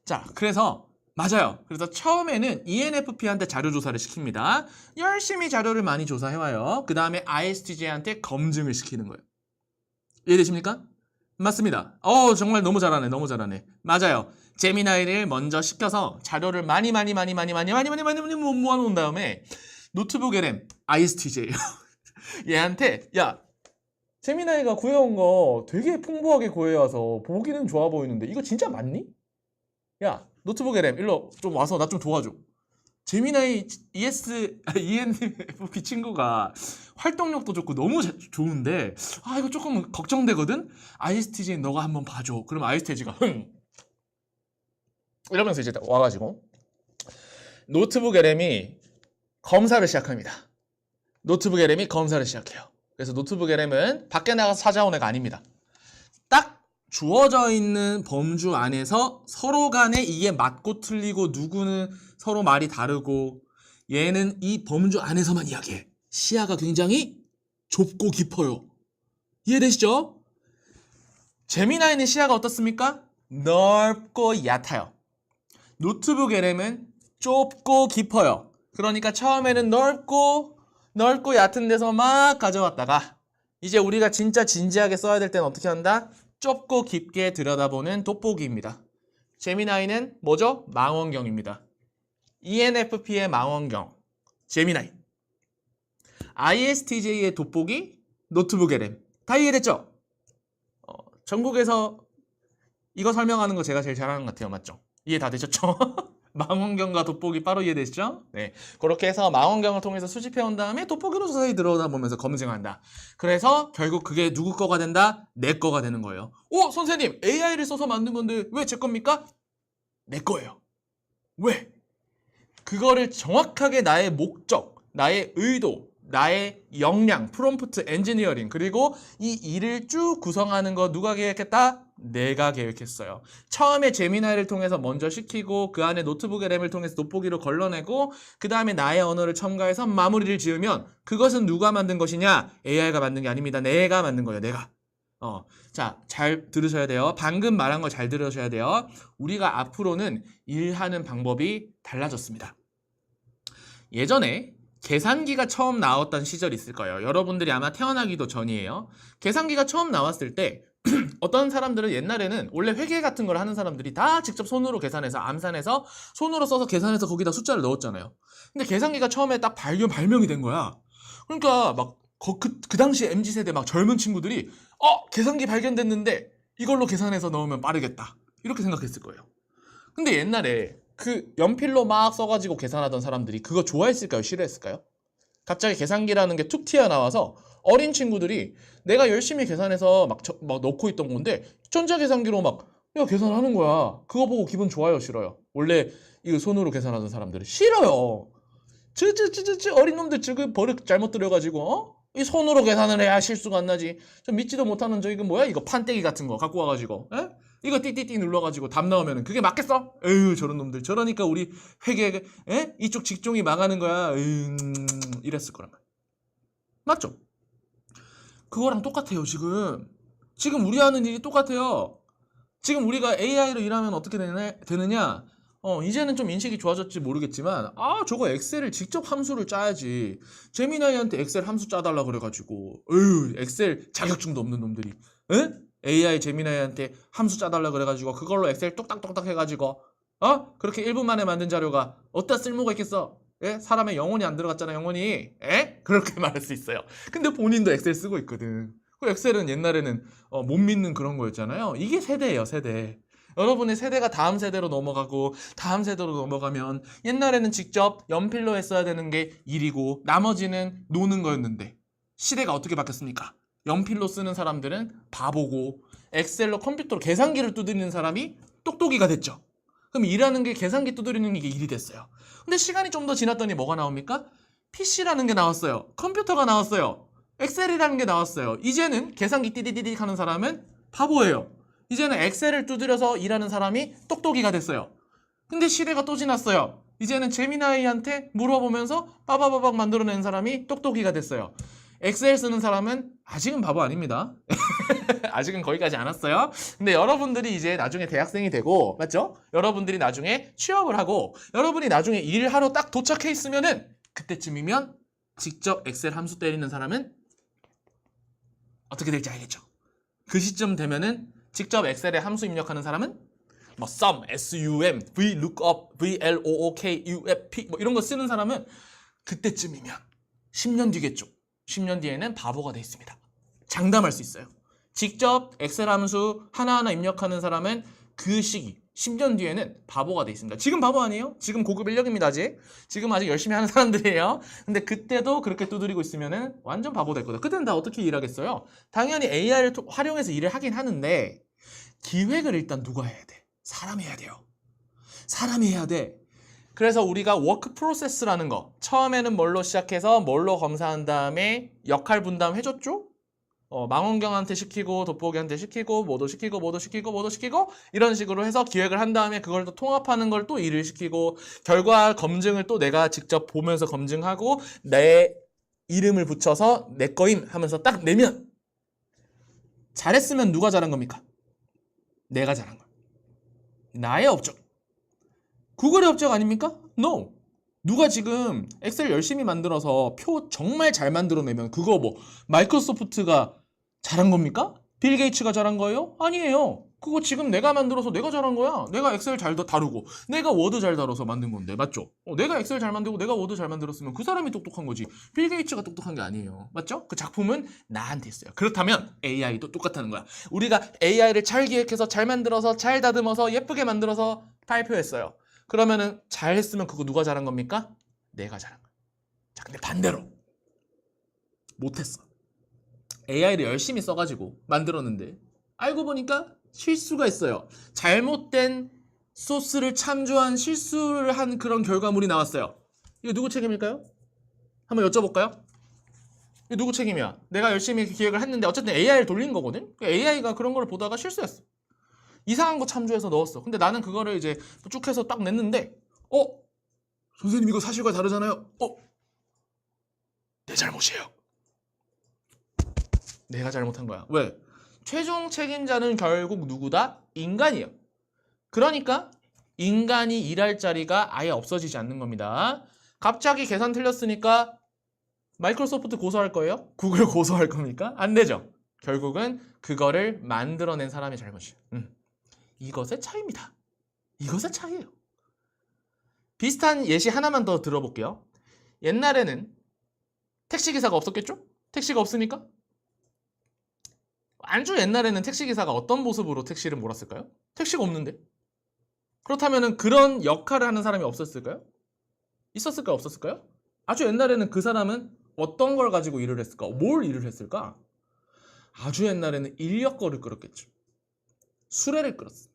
자 그래서 맞아요. 그래서 처음에는 ENFP한테 자료 조사를 시킵니다. 열심히 자료를 많이 조사해와요. 그 다음에 ISTJ한테 검증을 시키는 거예요. 이해되십니까? 맞습니다. 정말 너무 잘하네. 너무 잘하네. 맞아요. 제미나이를 먼저 시켜서 자료를 많이 모아놓은 다음에 노트북 LM ISTJ 얘한테 야 제미나이가 구해온 거 되게 풍부하게 구해와서 보기는 좋아 보이는데 이거 진짜 맞니? 야 노트북 LM 일로 좀 와서 나 좀 도와줘. 제미나이 ENFP 친구가 활동력도 좋고 너무 좋은데 이거 조금 걱정되거든? ISTJ는 너가 한번 봐줘. 그럼 ISTJ가 이러면서 이제 와가지고 노트북 LM이 검사를 시작합니다. 노트북 LM이 검사를 시작해요. 그래서 노트북 LM은 밖에 나가서 찾아온 애가 아닙니다. 딱 주어져 있는 범주 안에서 서로 간에 이게 맞고 틀리고 누구는 서로 말이 다르고 얘는 이 범주 안에서만 이야기해. 시야가 굉장히 좁고 깊어요. 이해되시죠? 제미나이는 시야가 어떻습니까? 넓고 얕아요. 노트북 LM은 좁고 깊어요. 그러니까 처음에는 넓고 얕은 데서 막 가져왔다가 이제 우리가 진짜 진지하게 써야 될 때는 어떻게 한다? 좁고 깊게 들여다보는 돋보기입니다. 제미나이는 뭐죠? 망원경입니다. ENFP의 망원경, 제미나이. ISTJ의 돋보기, 노트북 LM. 다 이해됐죠? 전국에서 이거 설명하는 거 제가 제일 잘하는 것 같아요. 맞죠? 이해 다 되셨죠? 망원경과 돋보기 바로 이해되시죠? 네. 그렇게 해서 망원경을 통해서 수집해온 다음에 돋보기로 자세히 들여다보면서 검증한다. 그래서 결국 그게 누구 거가 된다? 내 거가 되는 거예요. 선생님 AI를 써서 만든 건데 왜 제 겁니까? 내 거예요. 왜? 그거를 정확하게 나의 목적, 나의 의도, 나의 역량, 프롬프트 엔지니어링 그리고 이 일을 쭉 구성하는 거 누가 계획했다? 내가 계획했어요. 처음에 제미나이를 통해서 먼저 시키고 그 안에 노트북 LM을 통해서 돋보기로 걸러내고 그 다음에 나의 언어를 첨가해서 마무리를 지으면 그것은 누가 만든 것이냐? AI가 만든 게 아닙니다. 내가 만든 거예요. 내가. 자, 잘 들으셔야 돼요. 방금 말한 거 잘 들으셔야 돼요. 우리가 앞으로는 일하는 방법이 달라졌습니다. 예전에 계산기가 처음 나왔던 시절이 있을 거예요. 여러분들이 아마 태어나기도 전이에요. 계산기가 처음 나왔을 때 어떤 사람들은 옛날에는 원래 회계 같은 걸 하는 사람들이 다 직접 손으로 계산해서 암산해서 손으로 써서 계산해서 거기다 숫자를 넣었잖아요. 근데 계산기가 처음에 딱 발명이 된 거야. 그러니까 막 그 당시 MZ세대 막 젊은 친구들이 계산기 발견됐는데 이걸로 계산해서 넣으면 빠르겠다. 이렇게 생각했을 거예요. 근데 옛날에 그 연필로 막 써가지고 계산하던 사람들이 그거 좋아했을까요? 싫어했을까요? 갑자기 계산기라는 게 툭 튀어나와서 어린 친구들이 내가 열심히 계산해서 막 넣고 있던 건데 전자계산기로 막 계산하는 거야. 그거 보고 기분 좋아요? 싫어요? 원래 이거 손으로 계산하던 사람들은 싫어요. 어린 놈들 지금 버릇 잘못 들여가지고 이 손으로 계산을 해야 실수가 안 나지. 좀 믿지도 못하는 이거 뭐야? 이거 판때기 같은 거 갖고 와가지고 이거 띠띠띠 눌러가지고 답 나오면은 그게 맞겠어? 에휴 저런 놈들. 저러니까 우리 회계 이쪽 직종이 망하는 거야. 이랬을 거란 말이야. 맞죠? 그거랑 똑같아요. 지금 우리 하는 일이 똑같아요. 지금 우리가 AI로 일하면 어떻게 되느냐? 이제는 좀 인식이 좋아졌지 모르겠지만, 저거 엑셀을 직접 함수를 짜야지. 제미나이한테 엑셀 함수 짜달라 그래가지고, 엑셀 자격증도 없는 놈들이, 에? AI 제미나이한테 함수 짜달라 그래가지고, 그걸로 엑셀 뚝딱뚝딱 해가지고, 그렇게 1분 만에 만든 자료가 어디다 쓸모가 있겠어? 예? 사람의 영혼이 안 들어갔잖아, 영혼이. 에? 그렇게 말할 수 있어요. 근데 본인도 엑셀 쓰고 있거든. 그 엑셀은 옛날에는 못 믿는 그런 거였잖아요. 이게 세대예요, 세대. 여러분의 세대가 다음 세대로 넘어가고 다음 세대로 넘어가면 옛날에는 직접 연필로 했어야 되는 게 일이고 나머지는 노는 거였는데 시대가 어떻게 바뀌었습니까? 연필로 쓰는 사람들은 바보고 엑셀로 컴퓨터로 계산기를 두드리는 사람이 똑똑이가 됐죠. 그럼 일하는 게 계산기 두드리는 게 일이 됐어요. 근데 시간이 좀 더 지났더니 뭐가 나옵니까? PC라는 게 나왔어요. 컴퓨터가 나왔어요. 엑셀이라는 게 나왔어요. 이제는 계산기 띠디디디 하는 사람은 바보예요. 이제는 엑셀을 두드려서 일하는 사람이 똑똑이가 됐어요. 근데 시대가 또 지났어요. 이제는 제미나이한테 물어보면서 빠바바박 만들어낸 사람이 똑똑이가 됐어요. 엑셀 쓰는 사람은 아직은 바보 아닙니다. 아직은 거기까지 안 왔어요. 근데 여러분들이 이제 나중에 대학생이 되고, 맞죠? 여러분들이 나중에 취업을 하고, 여러분이 나중에 일하러 딱 도착해 있으면은, 그때쯤이면 직접 엑셀 함수 때리는 사람은 어떻게 될지 알겠죠? 그 시점 되면은 직접 엑셀에 함수 입력하는 사람은 뭐 sum, sum, vlookup, vlookuf, 뭐 이런 거 쓰는 사람은 그때쯤이면 10년 뒤겠죠. 10년 뒤에는 바보가 돼 있습니다. 장담할 수 있어요. 직접 엑셀 함수 하나하나 입력하는 사람은 그 시기 10년 뒤에는 바보가 돼 있습니다. 지금 바보 아니에요? 지금 고급 인력입니다. 아직. 지금 아직 열심히 하는 사람들이에요. 근데 그때도 그렇게 두드리고 있으면은 완전 바보 될 거다. 그때는 다 어떻게 일하겠어요? 당연히 AI를 활용해서 일을 하긴 하는데 기획을 일단 누가 해야 돼? 사람이 해야 돼요. 사람이 해야 돼. 그래서 우리가 워크 프로세스라는 거 처음에는 뭘로 시작해서 뭘로 검사한 다음에 역할 분담 해줬죠? 망원경한테 시키고 돋보기한테 시키고 뭐도 시키고 뭐도 시키고 뭐도 시키고 이런 식으로 해서 기획을 한 다음에 그걸 또 통합하는 걸 또 일을 시키고 결과 검증을 또 내가 직접 보면서 검증하고 내 이름을 붙여서 내 거임 하면서 딱 내면 잘했으면 누가 잘한 겁니까? 내가 잘한 거야. 나의 업적. 구글의 업적 아닙니까? No. 누가 지금 엑셀 열심히 만들어서 표 정말 잘 만들어내면 그거 뭐 마이크로소프트가 잘한 겁니까? 빌 게이츠가 잘한 거예요? 아니에요. 그거 지금 내가 만들어서 내가 잘한 거야. 내가 엑셀 잘 다루고 내가 워드 잘 다뤄서 만든 건데 맞죠? 내가 엑셀 잘 만들고 내가 워드 잘 만들었으면 그 사람이 똑똑한 거지. 빌 게이츠가 똑똑한 게 아니에요. 맞죠? 그 작품은 나한테 있어요. 그렇다면 AI도 똑같다는 거야. 우리가 AI를 잘 기획해서 잘 만들어서 잘 다듬어서 예쁘게 만들어서 발표했어요. 그러면은 잘했으면 그거 누가 잘한 겁니까? 내가 잘한 거야. 자, 근데 반대로 못했어. AI를 열심히 써가지고 만들었는데 알고 보니까 실수가 있어요. 잘못된 소스를 참조한 실수를 한 그런 결과물이 나왔어요. 이거 누구 책임일까요? 한번 여쭤볼까요? 이거 누구 책임이야? 내가 열심히 기획을 했는데 어쨌든 AI를 돌린 거거든? AI가 그런 걸 보다가 실수했어. 이상한 거 참조해서 넣었어. 근데 나는 그거를 이제 쭉 해서 딱 냈는데 선생님 이거 사실과 다르잖아요. 내 잘못이에요. 내가 잘못한 거야. 왜? 최종 책임자는 결국 누구다? 인간이에요. 그러니까 인간이 일할 자리가 아예 없어지지 않는 겁니다. 갑자기 계산 틀렸으니까 마이크로소프트 고소할 거예요? 구글 고소할 겁니까? 안 되죠. 결국은 그거를 만들어낸 사람의 잘못이에요. 이것의 차이입니다. 이것의 차이예요. 비슷한 예시 하나만 더 들어볼게요. 옛날에는 택시기사가 없었겠죠? 택시가 없으니까? 아주 옛날에는 택시기사가 어떤 모습으로 택시를 몰았을까요? 택시가 없는데? 그렇다면 그런 역할을 하는 사람이 없었을까요? 있었을까요? 없었을까요? 아주 옛날에는 그 사람은 어떤 걸 가지고 일을 했을까? 뭘 일을 했을까? 아주 옛날에는 인력거를 끌었겠죠. 수레를 끌었어요.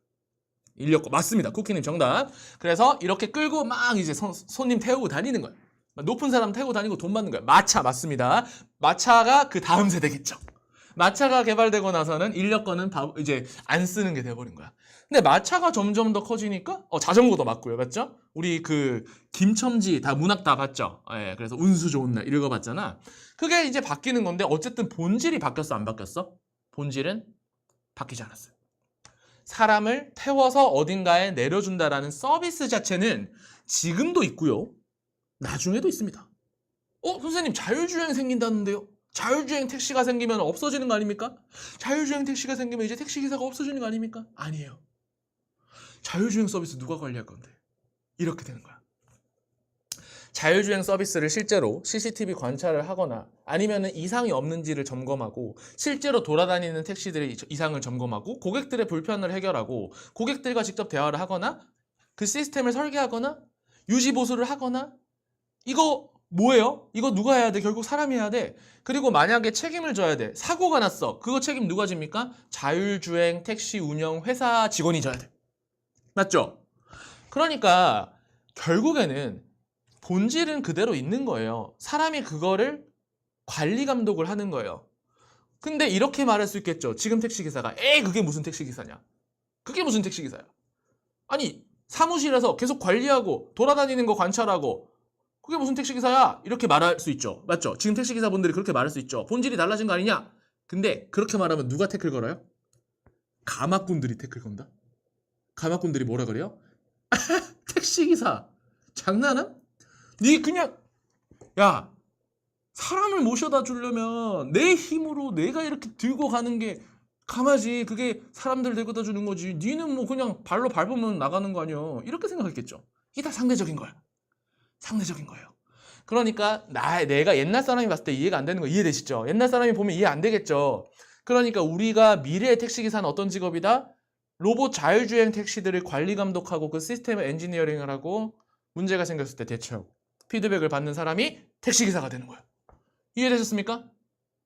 인력거 맞습니다. 쿠키님 정답. 그래서 이렇게 끌고 막 이제 손님 태우고 다니는 거예요. 높은 사람 태우고 다니고 돈 받는 거예요. 마차 맞습니다. 마차가 그 다음 세대겠죠. 마차가 개발되고 나서는 인력거는 이제 안 쓰는 게 돼버린 거야. 근데 마차가 점점 더 커지니까 자전거도 맞고요. 맞죠? 우리 그 김첨지 다 문학 다 봤죠? 예, 그래서 운수 좋은 날 읽어봤잖아. 그게 이제 바뀌는 건데 어쨌든 본질이 바뀌었어 안 바뀌었어? 본질은 바뀌지 않았어요. 사람을 태워서 어딘가에 내려준다라는 서비스 자체는 지금도 있고요. 나중에도 있습니다. 선생님 자율주행 생긴다는데요? 자율주행 택시가 생기면 없어지는 거 아닙니까? 자율주행 택시가 생기면 이제 택시기사가 없어지는 거 아닙니까? 아니에요. 자율주행 서비스 누가 관리할 건데? 이렇게 되는 거야. 자율주행 서비스를 실제로 CCTV 관찰을 하거나 아니면 이상이 없는지를 점검하고 실제로 돌아다니는 택시들의 이상을 점검하고 고객들의 불편을 해결하고 고객들과 직접 대화를 하거나 그 시스템을 설계하거나 유지 보수를 하거나 이거 뭐예요? 이거 누가 해야 돼? 결국 사람이 해야 돼. 그리고 만약에 책임을 져야 돼. 사고가 났어. 그거 책임 누가 집니까? 자율주행 택시 운영 회사 직원이 져야 돼. 맞죠? 그러니까 결국에는 본질은 그대로 있는 거예요. 사람이 그거를 관리 감독을 하는 거예요. 근데 이렇게 말할 수 있겠죠. 지금 택시기사가 에이 그게 무슨 택시기사냐. 그게 무슨 택시기사야. 아니 사무실에서 계속 관리하고 돌아다니는 거 관찰하고 그게 무슨 택시기사야? 이렇게 말할 수 있죠. 맞죠? 지금 택시기사분들이 그렇게 말할 수 있죠. 본질이 달라진 거 아니냐? 근데 그렇게 말하면 누가 태클 걸어요? 가마꾼들이 태클 건다. 가마꾼들이 뭐라 그래요? 택시기사 장난함? 네 그냥 야 사람을 모셔다 주려면 내 힘으로 내가 이렇게 들고 가는 게 가마지. 그게 사람들 데려다 주는 거지. 니는 뭐 그냥 발로 밟으면 나가는 거 아니야. 이렇게 생각했겠죠. 이게 다 상대적인 거야. 상대적인 거예요. 그러니까 내가 옛날 사람이 봤을 때 이해가 안 되는 거 이해되시죠? 옛날 사람이 보면 이해 안 되겠죠. 그러니까 우리가 미래의 택시기사는 어떤 직업이다? 로봇 자율주행 택시들을 관리 감독하고 그 시스템을 엔지니어링을 하고 문제가 생겼을 때 대처하고 피드백을 받는 사람이 택시기사가 되는 거예요. 이해되셨습니까?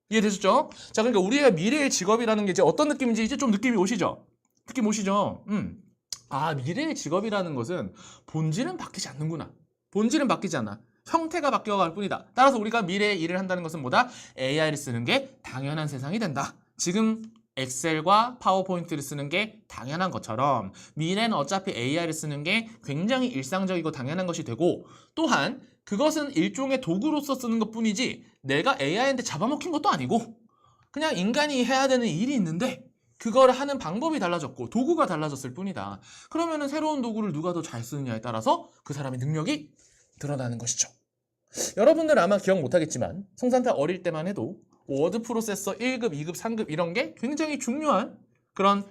이해되셨죠? 자, 그러니까 우리의 미래의 직업이라는 게 이제 어떤 느낌인지 이제 좀 느낌이 오시죠? 느낌 오시죠? 미래의 직업이라는 것은 본질은 바뀌지 않는구나. 본질은 바뀌지 않아. 형태가 바뀌어갈 뿐이다. 따라서 우리가 미래의 일을 한다는 것은 뭐다? AI를 쓰는 게 당연한 세상이 된다. 지금 엑셀과 파워포인트를 쓰는 게 당연한 것처럼 미래는 어차피 AI를 쓰는 게 굉장히 일상적이고 당연한 것이 되고 또한 그것은 일종의 도구로서 쓰는 것뿐이지 내가 AI한테 잡아먹힌 것도 아니고 그냥 인간이 해야 되는 일이 있는데 그걸 하는 방법이 달라졌고 도구가 달라졌을 뿐이다. 그러면은 새로운 도구를 누가 더 잘 쓰느냐에 따라서 그 사람의 능력이 드러나는 것이죠. 여러분들은 아마 기억 못하겠지만 송산타 어릴 때만 해도 워드 프로세서 1급, 2급, 3급 이런 게 굉장히 중요한 그런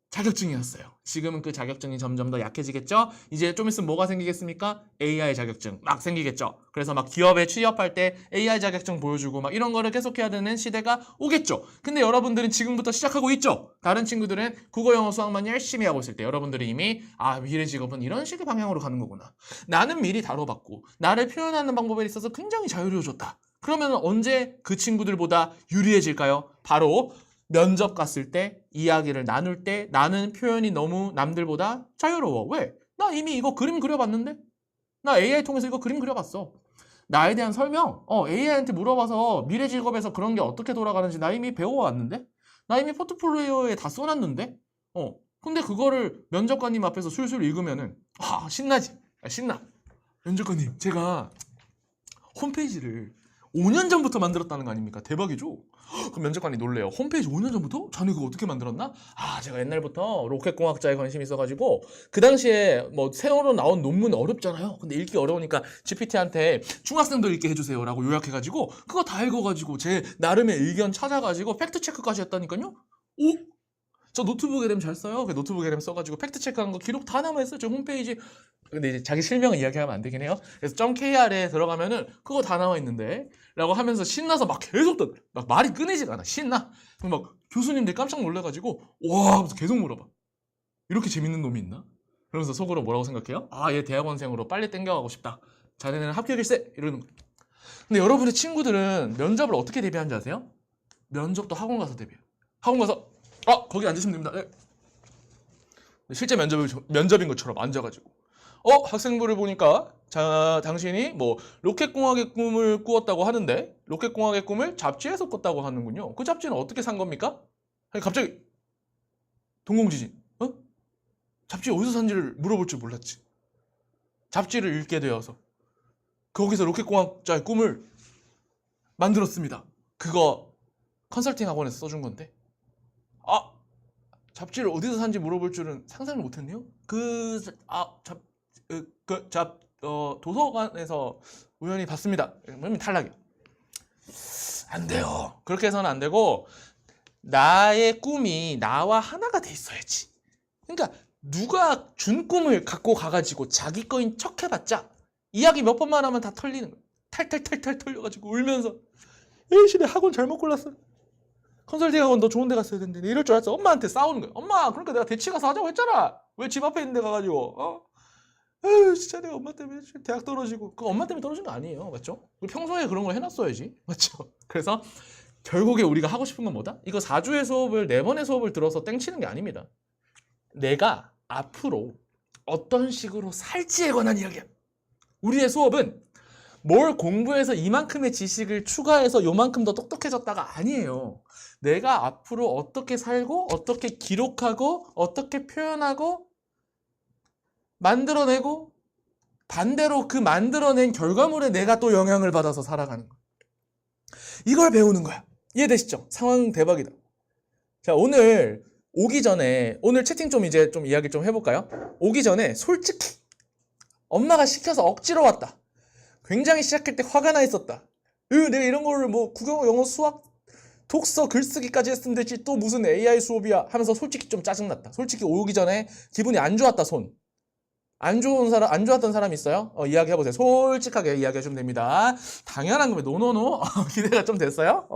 자격증이었어요. 지금은 그 자격증이 점점 더 약해지겠죠? 이제 좀 있으면 뭐가 생기겠습니까? AI 자격증 막 생기겠죠? 그래서 막 기업에 취업할 때 AI 자격증 보여주고 막 이런 거를 계속해야 되는 시대가 오겠죠? 근데 여러분들은 지금부터 시작하고 있죠? 다른 친구들은 국어, 영어, 수학만 열심히 하고 있을 때 여러분들은 이미 미래 직업은 이런 식의 방향으로 가는 거구나. 나는 미리 다뤄봤고 나를 표현하는 방법에 있어서 굉장히 자유로워졌다. 그러면 언제 그 친구들보다 유리해질까요? 바로 면접 갔을 때 이야기를 나눌 때 나는 표현이 너무 남들보다 자유로워. 왜? 나 이미 이거 그림 그려봤는데? 나 AI 통해서 이거 그림 그려봤어. 나에 대한 설명? AI한테 물어봐서 미래 직업에서 그런 게 어떻게 돌아가는지 나 이미 배워왔는데? 나 이미 포트폴리오에 다 써놨는데? 근데 그거를 면접관님 앞에서 술술 읽으면은 신나지? 신나. 면접관님 제가 홈페이지를 5년 전부터 만들었다는 거 아닙니까? 대박이죠? 그럼 면접관이 놀래요. 홈페이지 5년 전부터? 자네 그거 어떻게 만들었나? 제가 옛날부터 로켓공학자에 관심이 있어가지고 그 당시에 뭐 새로 나온 논문 어렵잖아요. 근데 읽기 어려우니까 GPT한테 중학생도 읽게 해주세요 라고 요약해가지고 그거 다 읽어가지고 제 나름의 의견 찾아가지고 팩트체크까지 했다니까요? 저 노트북 LM 잘 써요. 그 노트북 LM 써가지고 팩트 체크한 거 기록 다 남아있어요. 저 홈페이지. 근데 이제 자기 실명을 이야기하면 안 되긴 해요. 그래서 .kr에 들어가면은 그거 다 나와있는데 라고 하면서 신나서 막 계속 막 말이 끊이지가 않아. 신나. 그럼 막 교수님들 깜짝 놀라가지고 와 하면서 계속 물어봐. 이렇게 재밌는 놈이 있나? 그러면서 속으로 뭐라고 생각해요? 얘 대학원생으로 빨리 땡겨가고 싶다. 자네는 합격일세 이러는 거예요. 근데 여러분의 친구들은 면접을 어떻게 대비하는지 아세요? 면접도 학원 가서 대비해요. 학원 가서 거기 앉으시면 됩니다. 네. 실제 면접인 것처럼 앉아가지고 학생부를 보니까 당신이 뭐 로켓공학의 꿈을 꾸었다고 하는데 로켓공학의 꿈을 잡지에서 꿨다고 하는군요. 그 잡지는 어떻게 산 겁니까? 아니, 갑자기 동공지진 잡지 어디서 산지를 물어볼 줄 몰랐지. 잡지를 읽게 되어서 거기서 로켓공학자의 꿈을 만들었습니다. 그거 컨설팅 학원에서 써준 건데 잡지를 어디서 산지 물어볼 줄은 상상을 못했네요. 도서관에서 우연히 봤습니다. 그러면 탈락이에요. 안 돼요. 그렇게 해서는 안 되고 나의 꿈이 나와 하나가 돼 있어야지. 그러니까 누가 준 꿈을 갖고 가가지고 자기 거인 척 해봤자 이야기 몇 번만 하면 다 털리는 거야. 탈탈탈탈 털려가지고 울면서 에이씨 내 학원 잘못 골랐어. 컨설팅 학원 너 좋은 데 갔어야 되는데 이럴 줄 알았어. 엄마한테 싸우는 거야. 엄마 그러니까 내가 대치 가서 하자고 했잖아. 왜 집 앞에 있는 데 가가지고 에휴 진짜 내가 엄마 때문에 대학 떨어지고. 그 엄마 때문에 떨어진 거 아니에요. 맞죠? 평소에 그런 걸 해놨어야지. 맞죠? 그래서 결국에 우리가 하고 싶은 건 뭐다? 이거 4주의 수업을 4번의 수업을 들어서 땡치는 게 아닙니다. 내가 앞으로 어떤 식으로 살지에 관한 이야기야. 우리의 수업은 뭘 공부해서 이만큼의 지식을 추가해서 요만큼 더 똑똑해졌다가 아니에요. 내가 앞으로 어떻게 살고 어떻게 기록하고 어떻게 표현하고 만들어내고 반대로 그 만들어낸 결과물에 내가 또 영향을 받아서 살아가는 거야. 이걸 배우는 거야. 이해되시죠? 상황 대박이다. 자, 오늘 오기 전에 오늘 채팅 좀 이제 좀 이야기 좀 해볼까요? 오기 전에 솔직히 엄마가 시켜서 억지로 왔다. 굉장히 시작할 때 화가 나 있었다. 내가 이런 거를 뭐 국어, 영어, 수학, 독서, 글쓰기까지 했으면 되지 또 무슨 AI 수업이야 하면서 솔직히 좀 짜증났다. 솔직히 오기 전에 기분이 안 좋았다. 안 좋았던 사람 있어요? 이야기해보세요. 솔직하게 이야기해주면 됩니다. 당연한 거면 노노노. 기대가 좀 됐어요?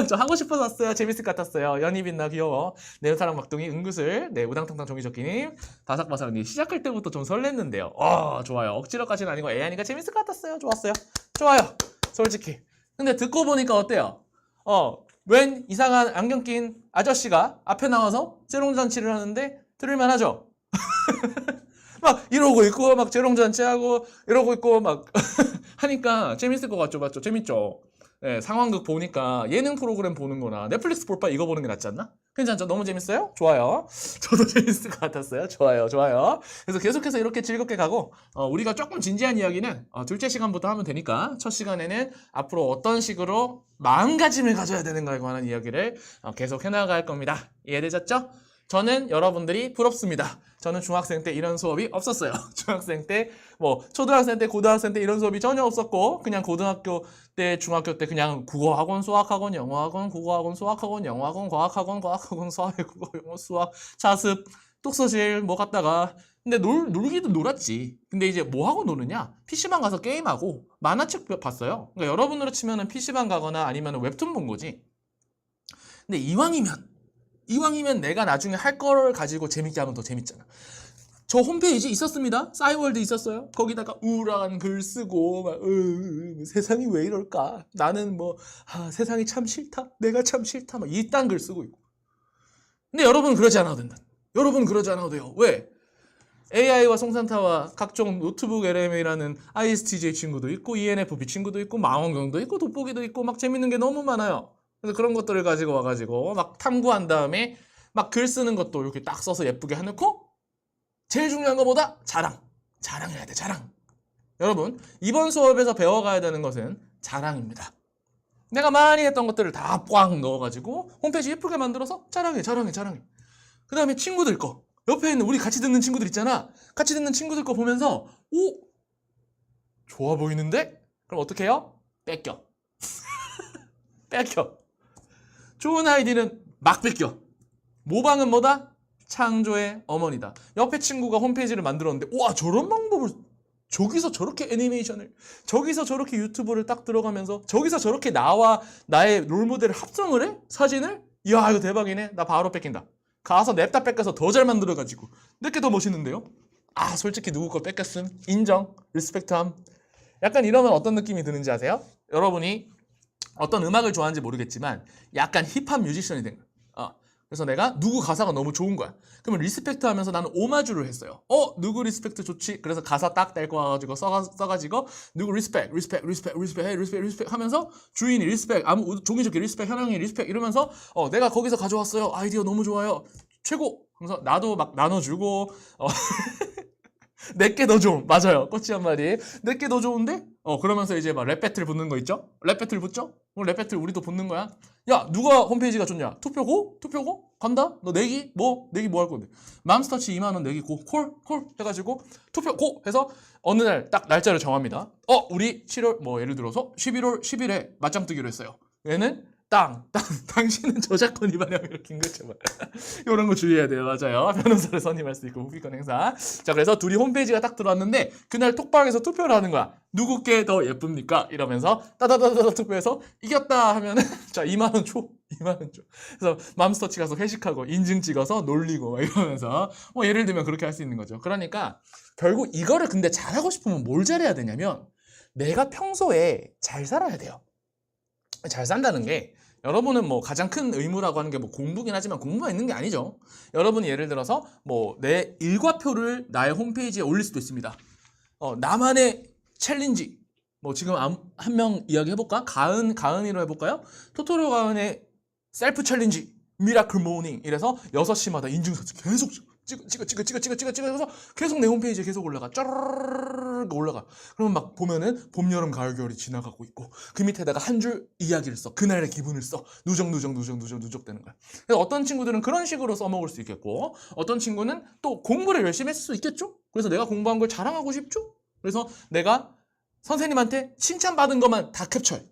저 하고 싶어서 왔어요. 재밌을 것 같았어요. 연희빛나 귀여워. 내 사랑 막둥이 은구슬. 네, 우당탕탕 종이조끼님. 바삭바삭님. 시작할 때부터 좀 설렜는데요. 좋아요. 억지로까지는 아니고 애하니까 재밌을 것 같았어요. 좋았어요. 좋아요. 솔직히. 근데 듣고 보니까 어때요? 웬 이상한 안경 낀 아저씨가 앞에 나와서 재롱잔치를 하는데 들을만 하죠? 막 이러고 있고 막 재롱잔치하고 이러고 있고 막 하니까 재밌을 것 같죠? 맞죠? 재밌죠? 네, 상황극 보니까 예능 프로그램 보는 거나 넷플릭스 볼 바 이거 보는 게 낫지 않나? 괜찮죠? 너무 재밌어요? 좋아요. 저도 재밌을 것 같았어요. 좋아요. 좋아요. 그래서 계속해서 이렇게 즐겁게 가고 우리가 조금 진지한 이야기는 둘째 시간부터 하면 되니까 첫 시간에는 앞으로 어떤 식으로 마음가짐을 가져야 되는가에 관한 이야기를 계속 해나갈 겁니다. 이해되셨죠? 저는 여러분들이 부럽습니다. 저는 중학생 때 이런 수업이 없었어요. 중학생 때, 초등학생 때, 고등학생 때 이런 수업이 전혀 없었고, 그냥 고등학교 때, 중학교 때 그냥 국어학원, 수학학원, 영어학원, 국어학원, 수학학원, 영어학원, 과학학원, 과학학원, 수학외, 국어, 영어, 수학, 자습, 독서실 갔다가, 근데 놀기도 놀았지. 근데 이제 뭐 하고 노느냐? PC방 가서 게임하고 만화책 봤어요. 그러니까 여러분으로 치면은 PC방 가거나 아니면 웹툰 본 거지. 근데 이왕이면 내가 나중에 할 거를 가지고 재밌게 하면 더 재밌잖아. 저 홈페이지 있었습니다. 싸이월드 있었어요. 거기다가 우울한 글 쓰고 막 세상이 왜 이럴까? 나는 세상이 참 싫다. 내가 참 싫다. 막 이딴 글 쓰고 있고. 근데 여러분은 그러지 않아도 된다. 여러분은 그러지 않아도 돼요. 왜? AI와 송산타와 각종 노트북 LMA라는 ISTJ 친구도 있고 ENFP 친구도 있고 망원경도 있고 돋보기도 있고 막 재밌는 게 너무 많아요. 그래서 그런 것들을 가지고 와가지고 막 탐구한 다음에 막 글 쓰는 것도 이렇게 딱 써서 예쁘게 해놓고 제일 중요한 것보다 자랑해야 돼. 자랑. 여러분 이번 수업에서 배워가야 되는 것은 자랑입니다. 내가 많이 했던 것들을 다 꽉 넣어가지고 홈페이지 예쁘게 만들어서 자랑해. 그 다음에 친구들 거 옆에 있는 우리 같이 듣는 친구들 있잖아. 같이 듣는 친구들 거 보면서 좋아 보이는데? 그럼 어떻게 해요? 뺏겨. 좋은 아이디는 막 뺏겨. 모방은 뭐다? 창조의 어머니다. 옆에 친구가 홈페이지를 만들었는데 와 저런 방법을 저기서 저렇게 애니메이션을 저기서 저렇게 유튜브를 딱 들어가면서 저기서 저렇게 나와 나의 롤모델을 합성을 해? 사진을? 이야 이거 대박이네. 나 바로 뺏긴다. 가서 냅다 뺏겨서 더 잘 만들어가지고 내게 더 멋있는데요? 솔직히 누구 거 뺏겼음? 인정, 리스펙트함. 약간 이러면 어떤 느낌이 드는지 아세요? 여러분이 어떤 음악을 좋아하는지 모르겠지만 약간 힙합 뮤지션이 된 거야. 그래서 내가 누구 가사가 너무 좋은 거야. 그러면 리스펙트 하면서 나는 오마주를 했어요. 누구 리스펙트 좋지? 그래서 가사 딱 떼고 와가지고 써가지고 누구 리스펙트 하면서 주인이 리스펙트, 종이조끼 리스펙트, 현영이 리스펙트 이러면서 내가 거기서 가져왔어요. 아이디어 너무 좋아요. 최고. 그래서 나도 막 나눠주고 내게 더 좋음. 맞아요. 꼬치 한 마리. 내게 더 좋은데? 그러면서 이제 막 랩 배틀 붙는 거 있죠? 랩 배틀 붙죠? 랩 배틀 우리도 붙는 거야. 야, 누가 홈페이지가 좋냐? 투표고? 투표고? 간다? 너 내기? 내기 뭐 할 건데? 맘스터치 2만 원 내기 고. 콜 해가지고 투표 고 해서 어느 날 딱 날짜를 정합니다. 우리 7월 뭐 예를 들어서 11월 10일에 맞짱 뜨기로 했어요. 얘는 당신은 저작권 위반이라고 이렇게 긴 거죠. 이런 거 주의해야 돼요. 맞아요. 변호사를 선임할 수 있고 후기권 행사. 자, 그래서 둘이 홈페이지가 딱 들어왔는데 그날 톡방에서 투표를 하는 거야. 누구께 더 예쁩니까? 이러면서 따다다다다 투표해서 이겼다 하면은 자 2만 원 줘. 2만 원 줘. 그래서 맘스터치 가서 회식하고 인증 찍어서 놀리고 막 이러면서 뭐 예를 들면 그렇게 할 수 있는 거죠. 그러니까 결국 이거를 근데 잘하고 싶으면 뭘 잘해야 되냐면 내가 평소에 잘 살아야 돼요. 잘 산다는 게 여러분은 뭐 가장 큰 의무라고 하는 게 뭐 공부긴 하지만 공부가 있는 게 아니죠. 여러분이 예를 들어서 뭐 내 일과표를 나의 홈페이지에 올릴 수도 있습니다. 나만의 챌린지. 뭐 지금 한 명 이야기 해볼까? 가은이로 해볼까요? 토토로 가은의 셀프 챌린지 미라클 모닝 이래서 6시마다 인증사진 계속 찍어 계속 내 홈페이지에 계속 올라가. 쩌르르르 올라가. 그러면 막 보면은 봄, 여름, 가을, 겨울이 지나가고 있고 그 밑에다가 한 줄 이야기를 써. 그날의 기분을 써. 누적 되는 거야. 그래서 어떤 친구들은 그런 식으로 써먹을 수 있겠고 어떤 친구는 또 공부를 열심히 했을 수 있겠죠. 그래서 내가 공부한 걸 자랑하고 싶죠. 그래서 내가 선생님한테 칭찬받은 것만 다 캡처해.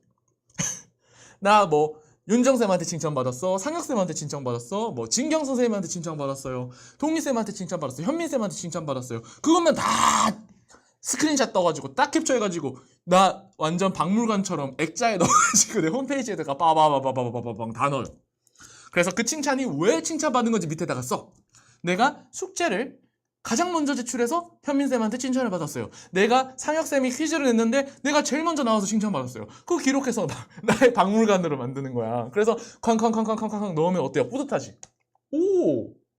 나 뭐 윤정쌤한테 칭찬받았어. 상혁쌤한테 칭찬받았어. 뭐 진경 선생님한테 칭찬받았어요. 동미쌤한테 칭찬받았어요. 현민쌤한테 칭찬받았어요. 그것만 다 스크린샷 떠가지고 딱 캡처해가지고 나 완전 박물관처럼 액자에 넣어가지고 내 홈페이지에다가 빠바바바바바바방 다 넣어요. 그래서 그 칭찬이 왜 칭찬받은 건지 밑에다가 써. 내가 숙제를 가장 먼저 제출해서 현민쌤한테 칭찬을 받았어요. 내가 상혁쌤이 퀴즈를 냈는데 내가 제일 먼저 나와서 칭찬받았어요. 그거 기록해서 나의 박물관으로 만드는 거야. 그래서 쾅쾅쾅쾅쾅쾅 넣으면 어때요? 뿌듯하지? 오!